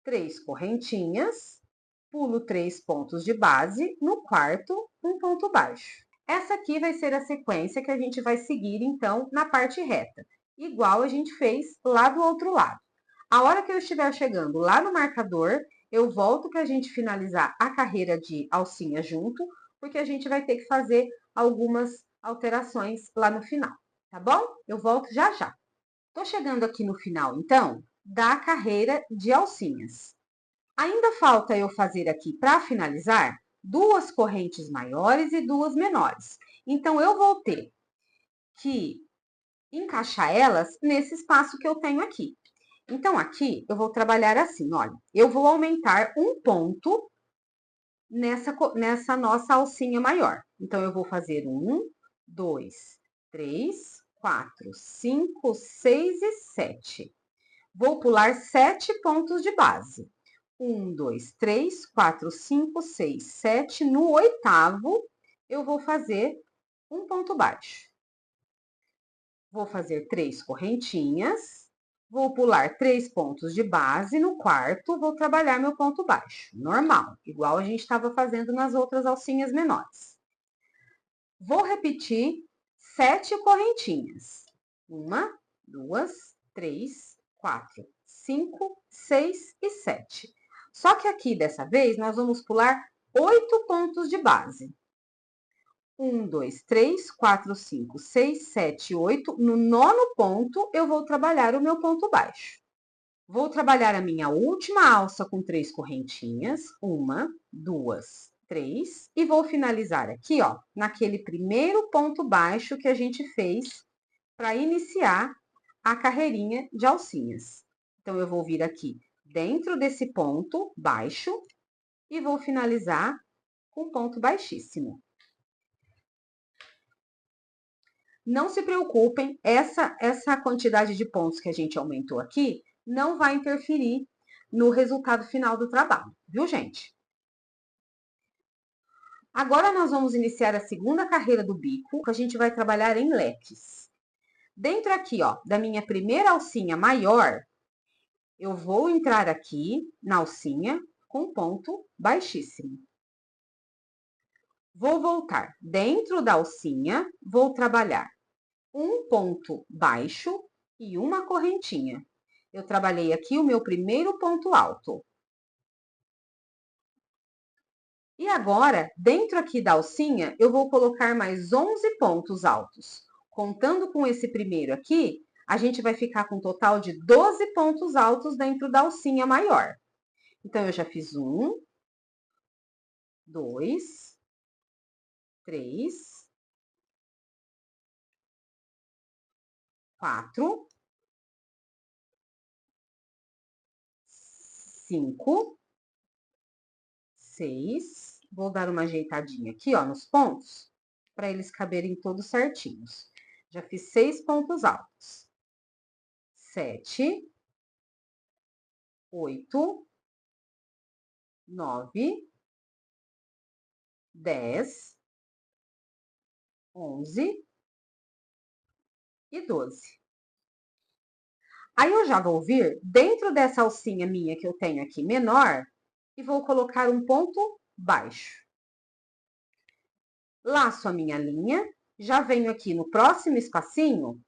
S1: 3 correntinhas. Pulo 3 pontos de base. No quarto, um ponto baixo. Essa aqui vai ser a sequência que a gente vai seguir, então, na parte reta, igual a gente fez lá do outro lado. A hora que eu estiver chegando lá no marcador, eu volto para a gente finalizar a carreira de alcinha junto, porque a gente vai ter que fazer algumas alterações lá no final, tá bom? Eu volto já já. Tô chegando aqui no final, então, da carreira de alcinhas. Ainda falta eu fazer aqui, para finalizar, 2 correntes maiores e 2 menores. Então, eu vou ter que encaixar elas nesse espaço que eu tenho aqui. Então, aqui, eu vou trabalhar assim, olha, eu vou aumentar um ponto nessa nossa alcinha maior. Então, eu vou fazer 1, 2, 3, 4, 5, 6 e 7. Vou pular 7 pontos de base. 1, 2, 3, 4, 5, 6, 7. No oitavo, eu vou fazer um ponto baixo. Vou fazer 3 correntinhas. Vou pular 3 pontos de base. No quarto, vou trabalhar meu ponto baixo. Normal, igual a gente estava fazendo nas outras alcinhas menores. Vou repetir 7 correntinhas. 1, 2, 3, 4, 5, 6 e 7. Só que aqui, dessa vez, nós vamos pular 8 pontos de base. 1, 2, 3, 4, 5, 6, 7, 8. No nono ponto, eu vou trabalhar o meu ponto baixo. Vou trabalhar a minha última alça com 3 correntinhas. 1, 2, 3. E vou finalizar aqui, ó, naquele primeiro ponto baixo que a gente fez para iniciar a carreirinha de alcinhas. Então, eu vou vir aqui dentro desse ponto baixo e vou finalizar com ponto baixíssimo. Não se preocupem, essa quantidade de pontos que a gente aumentou aqui não vai interferir no resultado final do trabalho, viu, gente? Agora, nós vamos iniciar a segunda carreira do bico, que a gente vai trabalhar em leques. Dentro aqui, ó, da minha primeira alcinha maior, eu vou entrar aqui na alcinha com ponto baixíssimo. Vou voltar dentro da alcinha, vou trabalhar um ponto baixo e uma correntinha. Eu trabalhei aqui o meu primeiro ponto alto. E agora, dentro aqui da alcinha, eu vou colocar mais 11 pontos altos. Contando com esse primeiro aqui, a gente vai ficar com um total de 12 pontos altos dentro da alcinha maior. Então, eu já fiz 1, 2, 3, 4, 5, 6. Vou dar uma ajeitadinha aqui, ó, nos pontos, para eles caberem todos certinhos. Já fiz 6 pontos altos. 7, 8, 9, 10, 11 e 12. Aí eu já vou vir dentro dessa alcinha minha que eu tenho aqui menor e vou colocar um ponto baixo. Laço a minha linha, já venho aqui no próximo espacinho,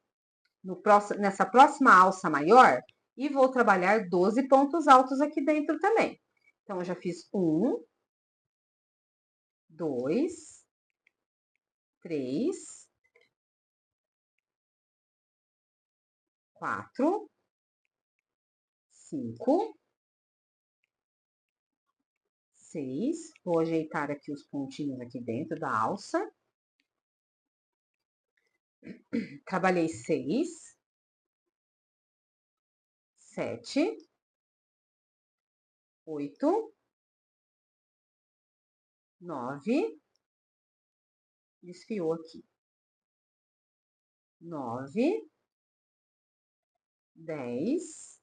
S1: nessa próxima alça maior, e vou trabalhar 12 pontos altos aqui dentro também. Então, eu já fiz 1, 2, 3, 4, 5, 6. Vou ajeitar aqui os pontinhos aqui dentro da alça. Trabalhei 6, 7, 8, 9, desfiou aqui. 9, 10,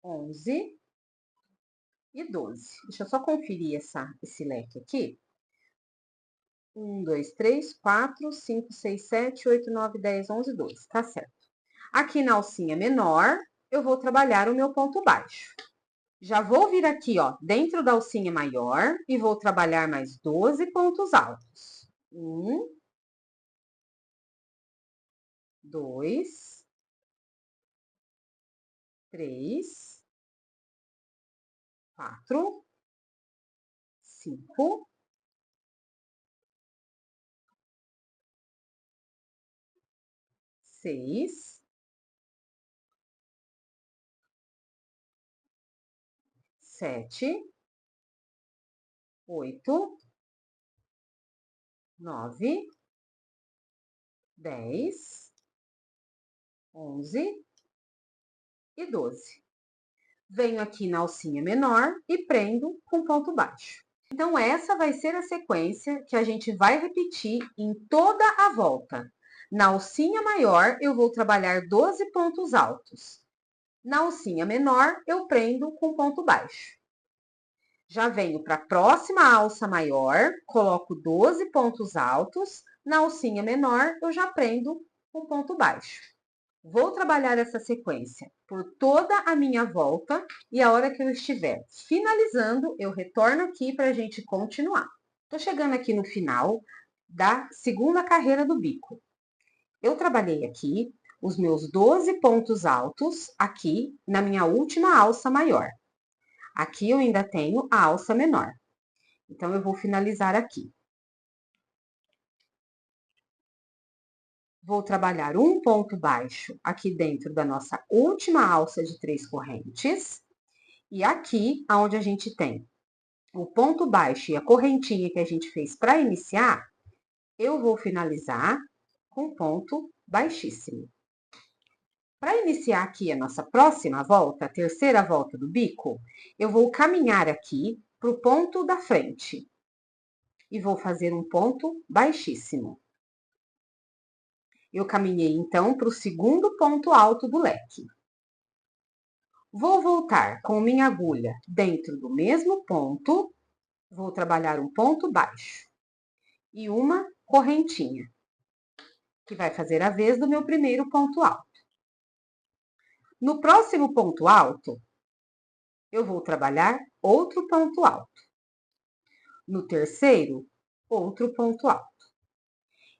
S1: 11 e 12. Deixa eu só conferir esse leque aqui. 1, 2, 3, 4, 5, 6, 7, 8, 9, 10, 11, 12. Tá certo. Aqui na alcinha menor, eu vou trabalhar o meu ponto baixo. Já vou vir aqui, ó, dentro da alcinha maior e vou trabalhar mais 12 pontos altos. 1, 2, 3, 4, 5, 6, 7, 8, 9, 10, 11 e 12. Venho aqui na alcinha menor e prendo com ponto baixo. Então, essa vai ser a sequência que a gente vai repetir em toda a volta. Na alcinha maior, eu vou trabalhar 12 pontos altos. Na alcinha menor, eu prendo com ponto baixo. Já venho para a próxima alça maior, coloco 12 pontos altos. Na alcinha menor, eu já prendo com ponto baixo. Vou trabalhar essa sequência por toda a minha volta e a hora que eu estiver finalizando, eu retorno aqui para a gente continuar. Tô chegando aqui no final da segunda carreira do bico. Eu trabalhei aqui os meus 12 pontos altos aqui na minha última alça maior. Aqui eu ainda tenho a alça menor. Então, eu vou finalizar aqui. Vou trabalhar um ponto baixo aqui dentro da nossa última alça de 3 correntes. E aqui, onde a gente tem o ponto baixo e a correntinha que a gente fez para iniciar, eu vou finalizar com ponto baixíssimo. Para iniciar aqui a nossa próxima volta, a terceira volta do bico, eu vou caminhar aqui para o ponto da frente. E vou fazer um ponto baixíssimo. Eu caminhei, então, para o segundo ponto alto do leque. Vou voltar com minha agulha dentro do mesmo ponto, vou trabalhar um ponto baixo e uma correntinha, que vai fazer a vez do meu primeiro ponto alto. No próximo ponto alto, eu vou trabalhar outro ponto alto. No terceiro, outro ponto alto.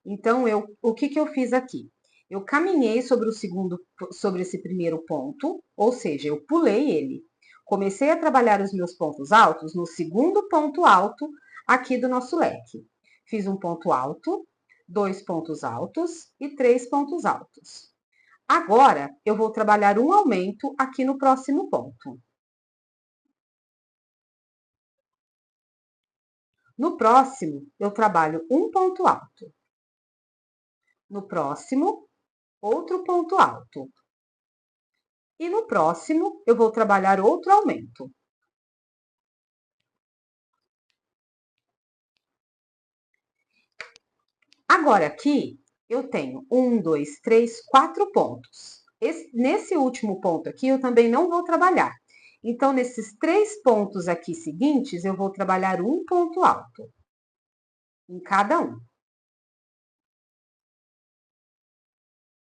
S1: Então, o que eu fiz aqui? Eu caminhei sobre esse primeiro ponto, ou seja, eu pulei ele. Comecei a trabalhar os meus pontos altos no segundo ponto alto aqui do nosso leque. Fiz um ponto alto, 2 pontos altos e 3 pontos altos. Agora, eu vou trabalhar um aumento aqui no próximo ponto. No próximo, eu trabalho um ponto alto. No próximo, outro ponto alto. E no próximo, eu vou trabalhar outro aumento. Agora, aqui, eu tenho 1, 2, 3, 4 pontos. Nesse último ponto aqui, eu também não vou trabalhar. Então, nesses 3 pontos aqui seguintes, eu vou trabalhar um ponto alto em cada um.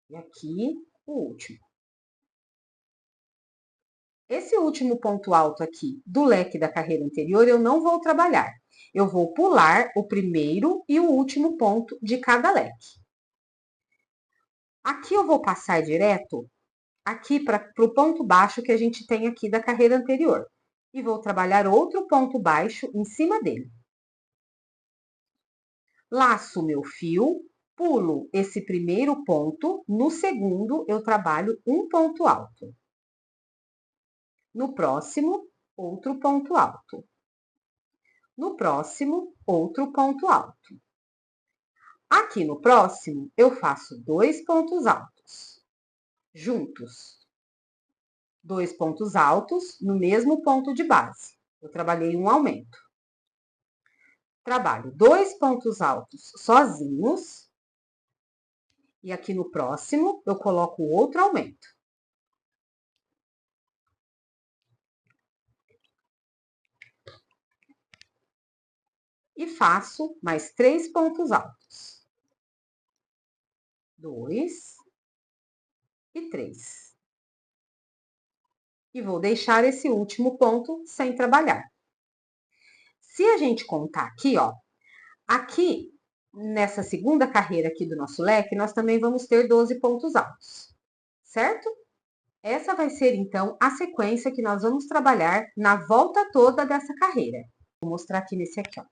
S1: E aqui, o último. Esse último ponto alto aqui do leque da carreira anterior, eu não vou trabalhar. Eu vou pular o primeiro e o último ponto de cada leque. Aqui eu vou passar direto aqui para o ponto baixo que a gente tem aqui da carreira anterior. E vou trabalhar outro ponto baixo em cima dele. Laço meu fio, pulo esse primeiro ponto, no segundo eu trabalho um ponto alto. No próximo, outro ponto alto. No próximo, outro ponto alto. Aqui no próximo, eu faço 2 pontos altos, juntos. 2 pontos altos no mesmo ponto de base. Eu trabalhei um aumento. Trabalho 2 pontos altos sozinhos. E aqui no próximo, eu coloco outro aumento. E faço mais 3 pontos altos. 2 e 3. E vou deixar esse último ponto sem trabalhar. Se a gente contar aqui, ó, aqui nessa segunda carreira aqui do nosso leque, nós também vamos ter 12 pontos altos, certo? Essa vai ser, então, a sequência que nós vamos trabalhar na volta toda dessa carreira. Vou mostrar aqui nesse aqui, ó.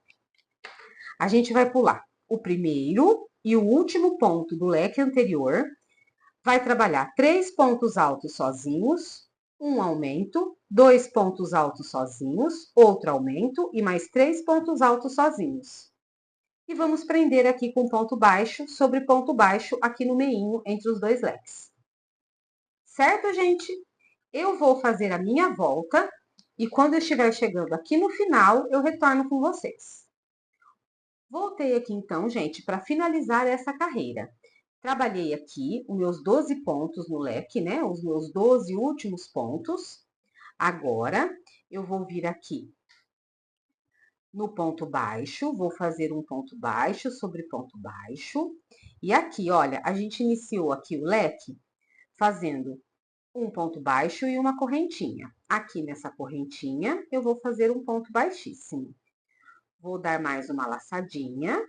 S1: A gente vai pular o primeiro e o último ponto do leque anterior, vai trabalhar 3 pontos altos sozinhos, um aumento, 2 pontos altos sozinhos, outro aumento e mais 3 pontos altos sozinhos. E vamos prender aqui com ponto baixo sobre ponto baixo aqui no meinho entre os dois leques. Certo, gente? Eu vou fazer a minha volta e quando eu estiver chegando aqui no final, eu retorno com vocês. Voltei aqui então, gente, para finalizar essa carreira. Trabalhei aqui os meus 12 pontos no leque, né? Os meus 12 últimos pontos. Agora, eu vou vir aqui no ponto baixo, vou fazer um ponto baixo sobre ponto baixo. E aqui, olha, a gente iniciou aqui o leque fazendo um ponto baixo e uma correntinha. Aqui nessa correntinha, eu vou fazer um ponto baixíssimo. Vou dar mais uma laçadinha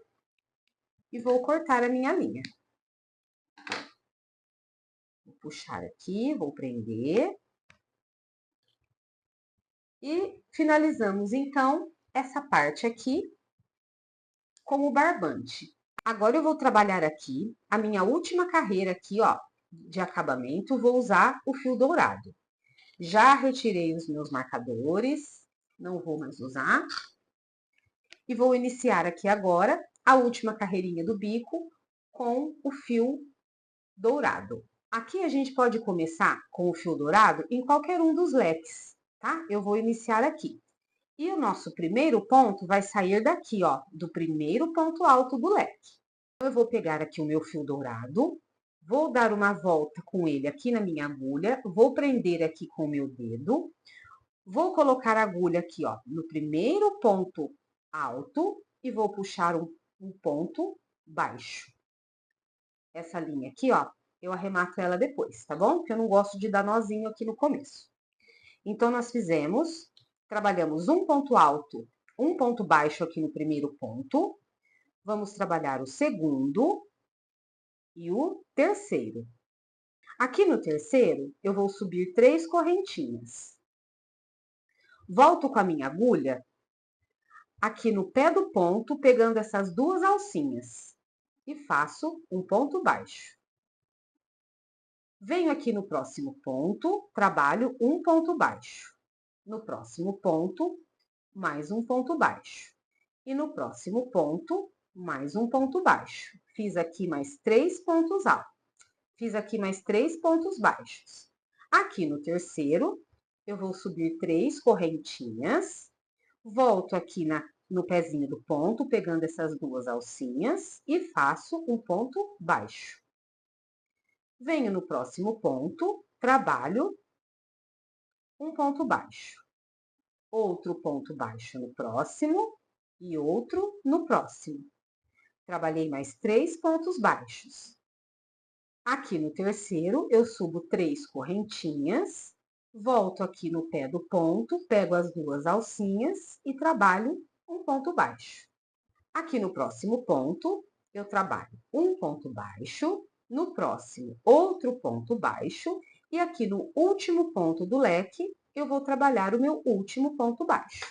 S1: e vou cortar a minha linha. Vou puxar aqui, vou prender. E finalizamos, então, essa parte aqui com o barbante. Agora, eu vou trabalhar aqui a minha última carreira aqui, ó, de acabamento. Vou usar o fio dourado. Já retirei os meus marcadores, não vou mais usar. E vou iniciar aqui agora a última carreirinha do bico com o fio dourado. Aqui a gente pode começar com o fio dourado em qualquer um dos leques, tá? Eu vou iniciar aqui. E o nosso primeiro ponto vai sair daqui, ó, do primeiro ponto alto do leque. Então, eu vou pegar aqui o meu fio dourado, vou dar uma volta com ele aqui na minha agulha, vou prender aqui com o meu dedo, vou colocar a agulha aqui, ó, no primeiro ponto alto e vou puxar um ponto baixo. Essa linha aqui, ó, eu arremato ela depois, tá bom? Porque eu não gosto de dar nozinho aqui no começo. Então, nós trabalhamos um ponto alto, um ponto baixo aqui no primeiro ponto. Vamos trabalhar o segundo e o terceiro. Aqui no terceiro, eu vou subir 3 correntinhas. Volto com a minha agulha aqui no pé do ponto, pegando essas 2 alcinhas. E faço um ponto baixo. Venho aqui no próximo ponto, trabalho um ponto baixo. No próximo ponto, mais um ponto baixo. E no próximo ponto, mais um ponto baixo. Fiz aqui mais 3 pontos altos. Fiz aqui mais 3 pontos baixos. Aqui no terceiro, eu vou subir 3 correntinhas. Volto aqui no pezinho do ponto, pegando essas duas alcinhas e faço um ponto baixo. Venho no próximo ponto, trabalho um ponto baixo. Outro ponto baixo no próximo e outro no próximo. Trabalhei mais 3 pontos baixos. Aqui no terceiro, eu subo 3 correntinhas, volto aqui no pé do ponto, pego as duas alcinhas e trabalho um ponto baixo. Aqui no próximo ponto, eu trabalho um ponto baixo, no próximo, outro ponto baixo, e aqui no último ponto do leque, eu vou trabalhar o meu último ponto baixo.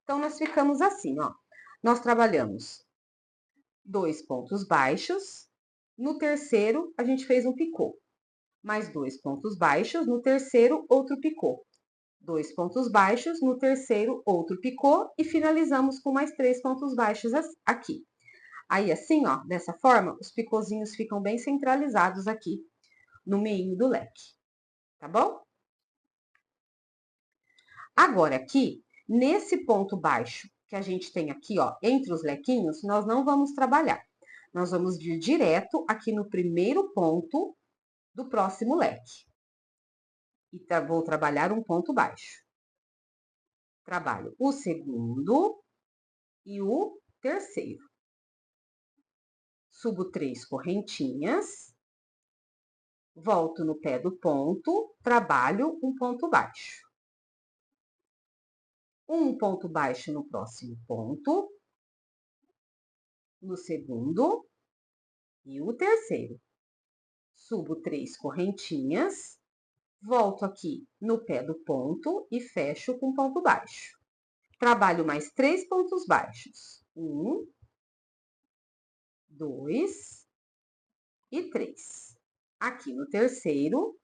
S1: Então, nós ficamos assim, ó. Nós trabalhamos 2 pontos baixos, no terceiro, a gente fez um picô. Mais 2 pontos baixos, no terceiro, outro picô. 2 pontos baixos, no terceiro, outro picô, e finalizamos com mais 3 pontos baixos aqui. Aí, assim, ó, dessa forma, os picôzinhos ficam bem centralizados aqui no meio do leque, tá bom? Agora, aqui, nesse ponto baixo que a gente tem aqui, ó, entre os lequinhos, nós não vamos trabalhar. Nós vamos vir direto aqui no primeiro ponto do próximo leque. E vou trabalhar um ponto baixo. Trabalho o segundo e o terceiro. Subo 3 correntinhas, volto no pé do ponto, trabalho um ponto baixo. Um ponto baixo no próximo ponto, no segundo e o terceiro. Subo 3 correntinhas, volto aqui no pé do ponto e fecho com ponto baixo. Trabalho mais 3 pontos baixos. 1, 2 e 3. Aqui no terceiro,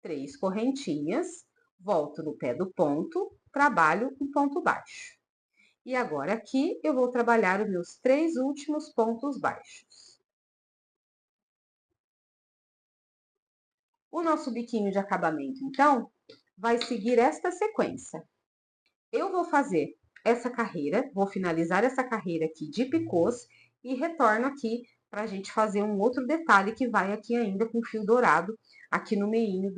S1: 3 correntinhas, volto no pé do ponto, trabalho um ponto baixo. E agora aqui eu vou trabalhar os meus 3 últimos pontos baixos. O nosso biquinho de acabamento, então, vai seguir esta sequência. Eu vou fazer essa carreira, vou finalizar essa carreira aqui de picôs e retorno aqui para a gente fazer um outro detalhe que vai aqui ainda com fio dourado aqui no meio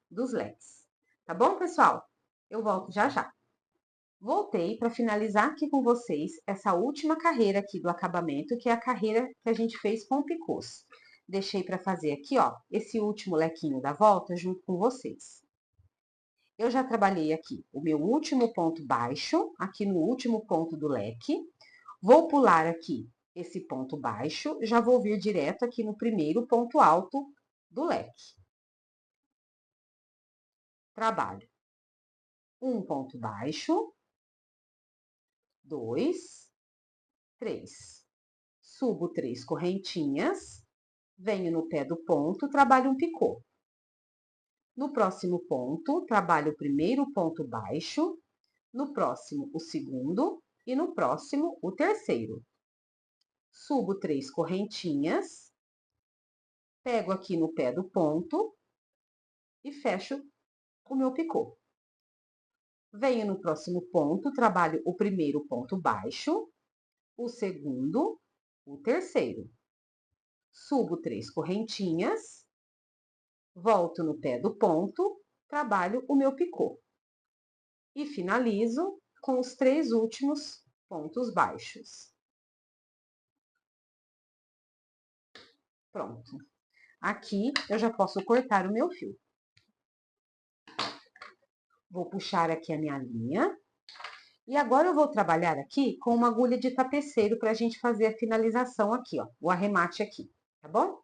S1: dos leques. Tá bom, pessoal? Eu volto já já. Voltei para finalizar aqui com vocês essa última carreira aqui do acabamento, que é a carreira que a gente fez com picôs. Deixei para fazer aqui, ó, esse último lequinho da volta junto com vocês. Eu já trabalhei aqui o meu último ponto baixo, aqui no último ponto do leque. Vou pular aqui esse ponto baixo, já vou vir direto aqui no primeiro ponto alto do leque. Trabalho um ponto baixo, 2, 3. Subo 3 correntinhas, venho no pé do ponto, trabalho um picô. No próximo ponto, trabalho o primeiro ponto baixo, no próximo o segundo e no próximo o terceiro. Subo 3 correntinhas, pego aqui no pé do ponto e fecho o meu picô. Venho no próximo ponto, trabalho o primeiro ponto baixo, o segundo, o terceiro. Subo 3 correntinhas, volto no pé do ponto, trabalho o meu picô. E finalizo com os 3 últimos pontos baixos. Pronto. Aqui eu já posso cortar o meu fio. Vou puxar aqui a minha linha. E agora eu vou trabalhar aqui com uma agulha de tapeceiro para a gente fazer a finalização aqui, ó, o arremate aqui, tá bom?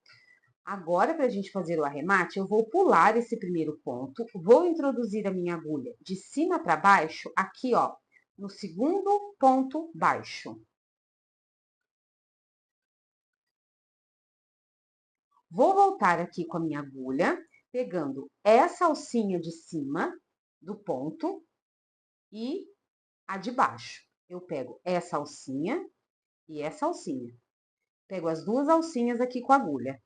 S1: Agora, para a gente fazer o arremate, eu vou pular esse primeiro ponto, vou introduzir a minha agulha de cima para baixo, aqui, ó, no segundo ponto baixo. Vou voltar aqui com a minha agulha, pegando essa alcinha de cima do ponto e a de baixo. Eu pego essa alcinha e essa alcinha. Pego as duas alcinhas aqui com a agulha.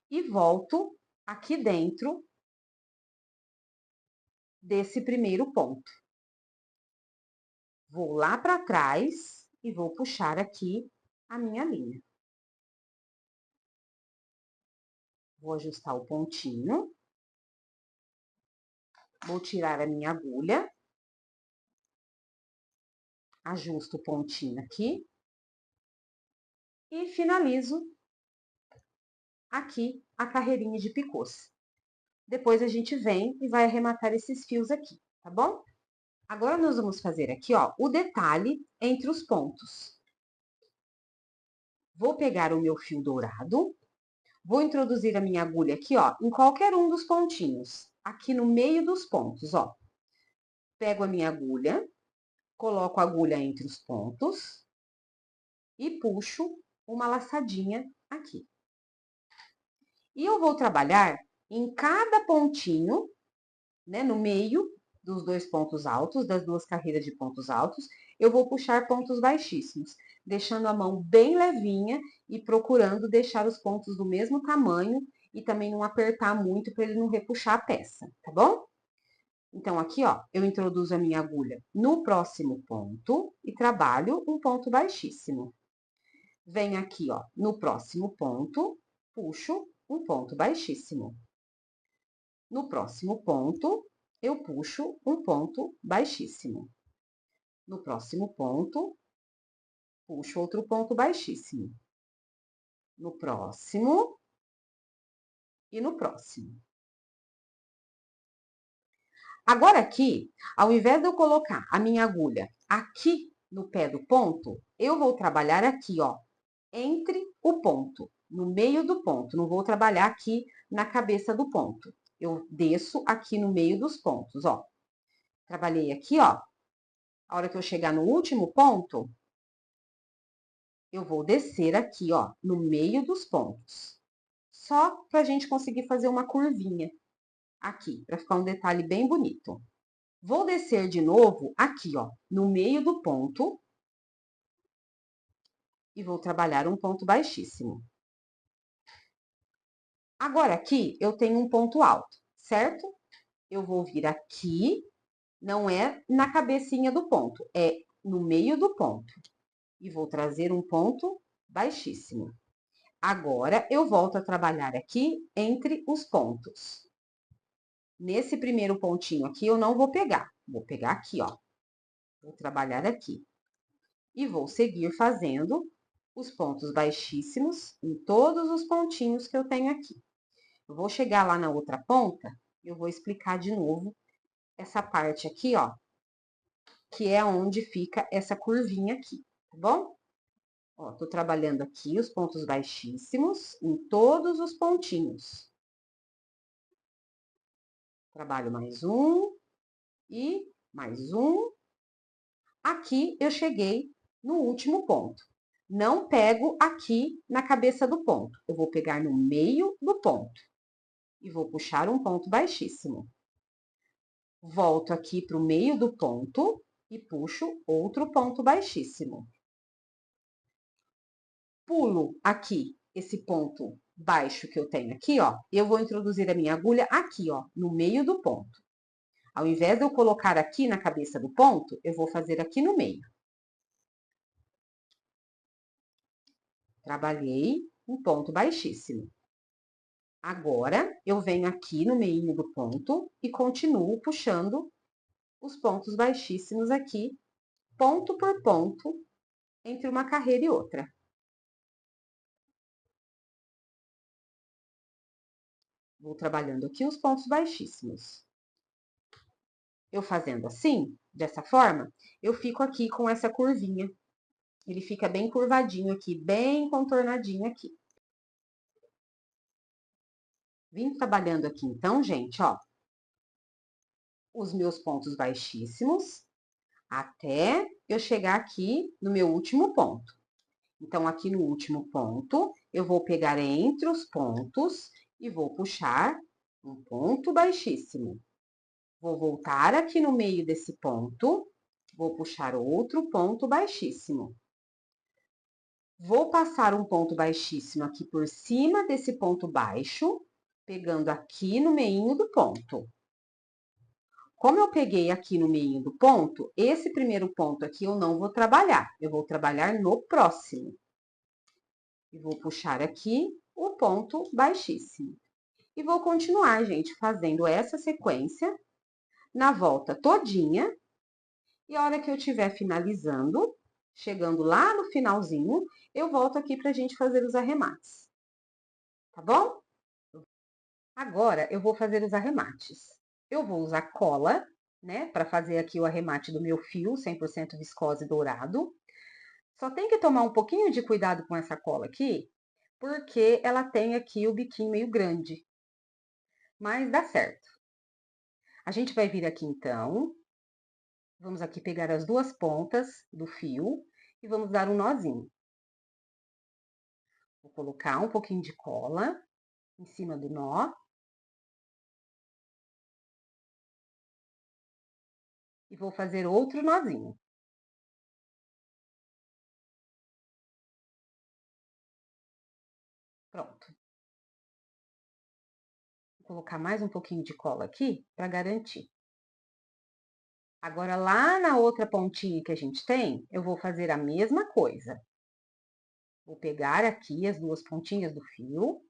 S1: E volto aqui dentro desse primeiro ponto. Vou lá para trás e vou puxar aqui a minha linha. Vou ajustar o pontinho. Vou tirar a minha agulha. Ajusto o pontinho aqui. E finalizo aqui a carreirinha de picôs. Depois a gente vem e vai arrematar esses fios aqui, tá bom? Agora, nós vamos fazer aqui, ó, o detalhe entre os pontos. Vou pegar o meu fio dourado, vou introduzir a minha agulha aqui, ó, em qualquer um dos pontinhos, aqui no meio dos pontos, ó. Pego a minha agulha, coloco a agulha entre os pontos e puxo uma laçadinha aqui. E eu vou trabalhar em cada pontinho, né, no meio dos dois pontos altos, das duas carreiras de pontos altos, eu vou puxar pontos baixíssimos, deixando a mão bem levinha e procurando deixar os pontos do mesmo tamanho e também não apertar muito para ele não repuxar a peça, tá bom? Então, aqui, ó, eu introduzo a minha agulha no próximo ponto e trabalho um ponto baixíssimo. Venho aqui, ó, no próximo ponto, puxo um ponto baixíssimo. No próximo ponto, eu puxo um ponto baixíssimo. No próximo ponto, puxo outro ponto baixíssimo. No próximo e no próximo. Agora aqui, ao invés de eu colocar a minha agulha aqui no pé do ponto, eu vou trabalhar aqui, ó, entre o ponto, no meio do ponto. Não vou trabalhar aqui na cabeça do ponto. Eu desço aqui no meio dos pontos, ó. Trabalhei aqui, ó. A hora que eu chegar no último ponto, eu vou descer aqui, ó, no meio dos pontos. Só pra gente conseguir fazer uma curvinha aqui, pra ficar um detalhe bem bonito. Vou descer de novo aqui, ó, no meio do ponto. E vou trabalhar um ponto baixíssimo. Agora, aqui, eu tenho um ponto alto, certo? Eu vou vir aqui, não é na cabecinha do ponto, é no meio do ponto. E vou trazer um ponto baixíssimo. Agora, eu volto a trabalhar aqui entre os pontos. Nesse primeiro pontinho aqui, eu não vou pegar. Vou pegar aqui, ó. Vou trabalhar aqui. E vou seguir fazendo os pontos baixíssimos em todos os pontinhos que eu tenho aqui. Eu vou chegar lá na outra ponta, eu vou explicar de novo essa parte aqui, ó, que é onde fica essa curvinha aqui, tá bom? Ó, tô trabalhando aqui os pontos baixíssimos em todos os pontinhos. Trabalho mais um e mais um. Aqui eu cheguei no último ponto. Não pego aqui na cabeça do ponto. Eu vou pegar no meio do ponto e vou puxar um ponto baixíssimo. Volto aqui para o meio do ponto e puxo outro ponto baixíssimo. Pulo aqui esse ponto baixo que eu tenho aqui, ó. Eu vou introduzir a minha agulha aqui, ó, no meio do ponto. Ao invés de eu colocar aqui na cabeça do ponto, eu vou fazer aqui no meio. Trabalhei um ponto baixíssimo. Agora, eu venho aqui no meio do ponto e continuo puxando os pontos baixíssimos aqui, ponto por ponto, entre uma carreira e outra. Vou trabalhando aqui os pontos baixíssimos. Eu fazendo assim, dessa forma, eu fico aqui com essa curvinha. Ele fica bem curvadinho aqui, bem contornadinho aqui. Vim trabalhando aqui então, gente, ó, os meus pontos baixíssimos, até eu chegar aqui no meu último ponto. Então, aqui no último ponto, eu vou pegar entre os pontos e vou puxar um ponto baixíssimo. Vou voltar aqui no meio desse ponto, vou puxar outro ponto baixíssimo. Vou passar um ponto baixíssimo aqui por cima desse ponto baixo, pegando aqui no meinho do ponto. como eu peguei aqui no meio do ponto, esse primeiro ponto aqui eu não vou trabalhar, eu vou trabalhar no próximo. E vou puxar aqui o ponto baixíssimo. E vou continuar, gente, fazendo essa sequência na volta todinha. E a hora que eu estiver finalizando, chegando lá no finalzinho, eu volto aqui pra gente fazer os arremates. Tá bom? Agora, eu vou fazer os arremates. Eu vou usar cola, né, para fazer aqui o arremate do meu fio, 100% viscose dourado. Só tem que tomar um pouquinho de cuidado com essa cola aqui, porque ela tem aqui o biquinho meio grande. Mas dá certo. A gente vai vir aqui, então. Vamos aqui pegar as duas pontas do fio e vamos dar um nozinho. Vou colocar um pouquinho de cola em cima do nó. E vou fazer outro nozinho. Pronto. Vou colocar mais um pouquinho de cola aqui para garantir. Agora, lá na outra pontinha que a gente tem, eu vou fazer a mesma coisa. Vou pegar aqui as duas pontinhas do fio.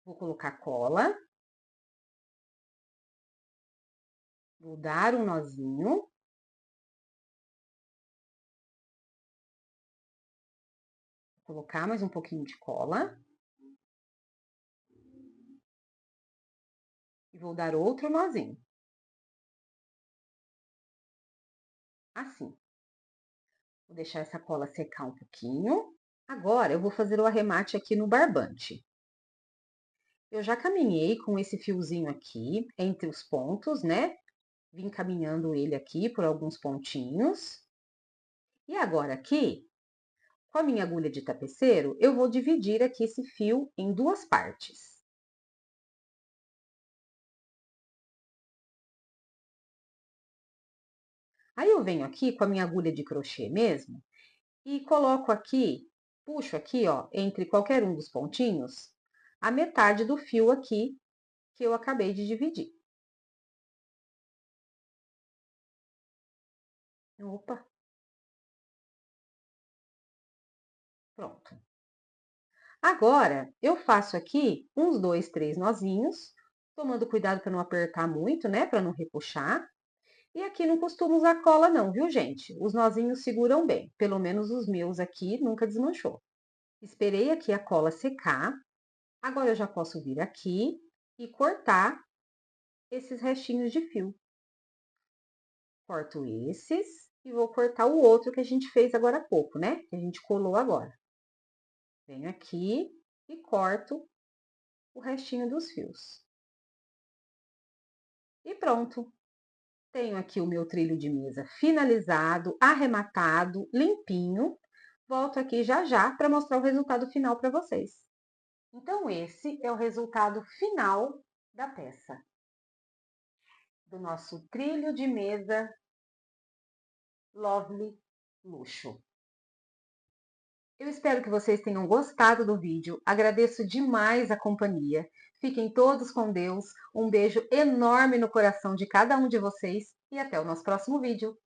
S1: Vou colocar cola. Vou dar um nozinho. Vou colocar mais um pouquinho de cola. E vou dar outro nozinho. Assim. Vou deixar essa cola secar um pouquinho. Agora, eu vou fazer o arremate aqui no barbante. Eu já caminhei com esse fiozinho aqui entre os pontos, né? Vim caminhando ele aqui por alguns pontinhos. E agora aqui, com a minha agulha de tapeceiro, eu vou dividir aqui esse fio em duas partes. Aí eu venho aqui com a minha agulha de crochê mesmo e coloco aqui, puxo aqui, ó, entre qualquer um dos pontinhos, a metade do fio aqui que eu acabei de dividir. Opa! Pronto. Agora, eu faço aqui uns 2, 3 nozinhos, tomando cuidado para não apertar muito, né, para não repuxar. E aqui não costumo usar cola não, viu, gente? Os nozinhos seguram bem, pelo menos os meus aqui nunca desmanchou. Esperei aqui a cola secar, agora eu já posso vir aqui e cortar esses restinhos de fio. Corto esses e vou cortar o outro que a gente fez agora há pouco, né? Que a gente colou agora. Venho aqui e corto o restinho dos fios. E pronto! Tenho aqui o meu trilho de mesa finalizado, arrematado, limpinho. Volto aqui já já para mostrar o resultado final para vocês. Então, esse é o resultado final da peça. Do nosso trilho de mesa Lovely Luxo. Eu espero que vocês tenham gostado do vídeo. Agradeço demais a companhia. Fiquem todos com Deus. Um beijo enorme no coração de cada um de vocês e até o nosso próximo vídeo.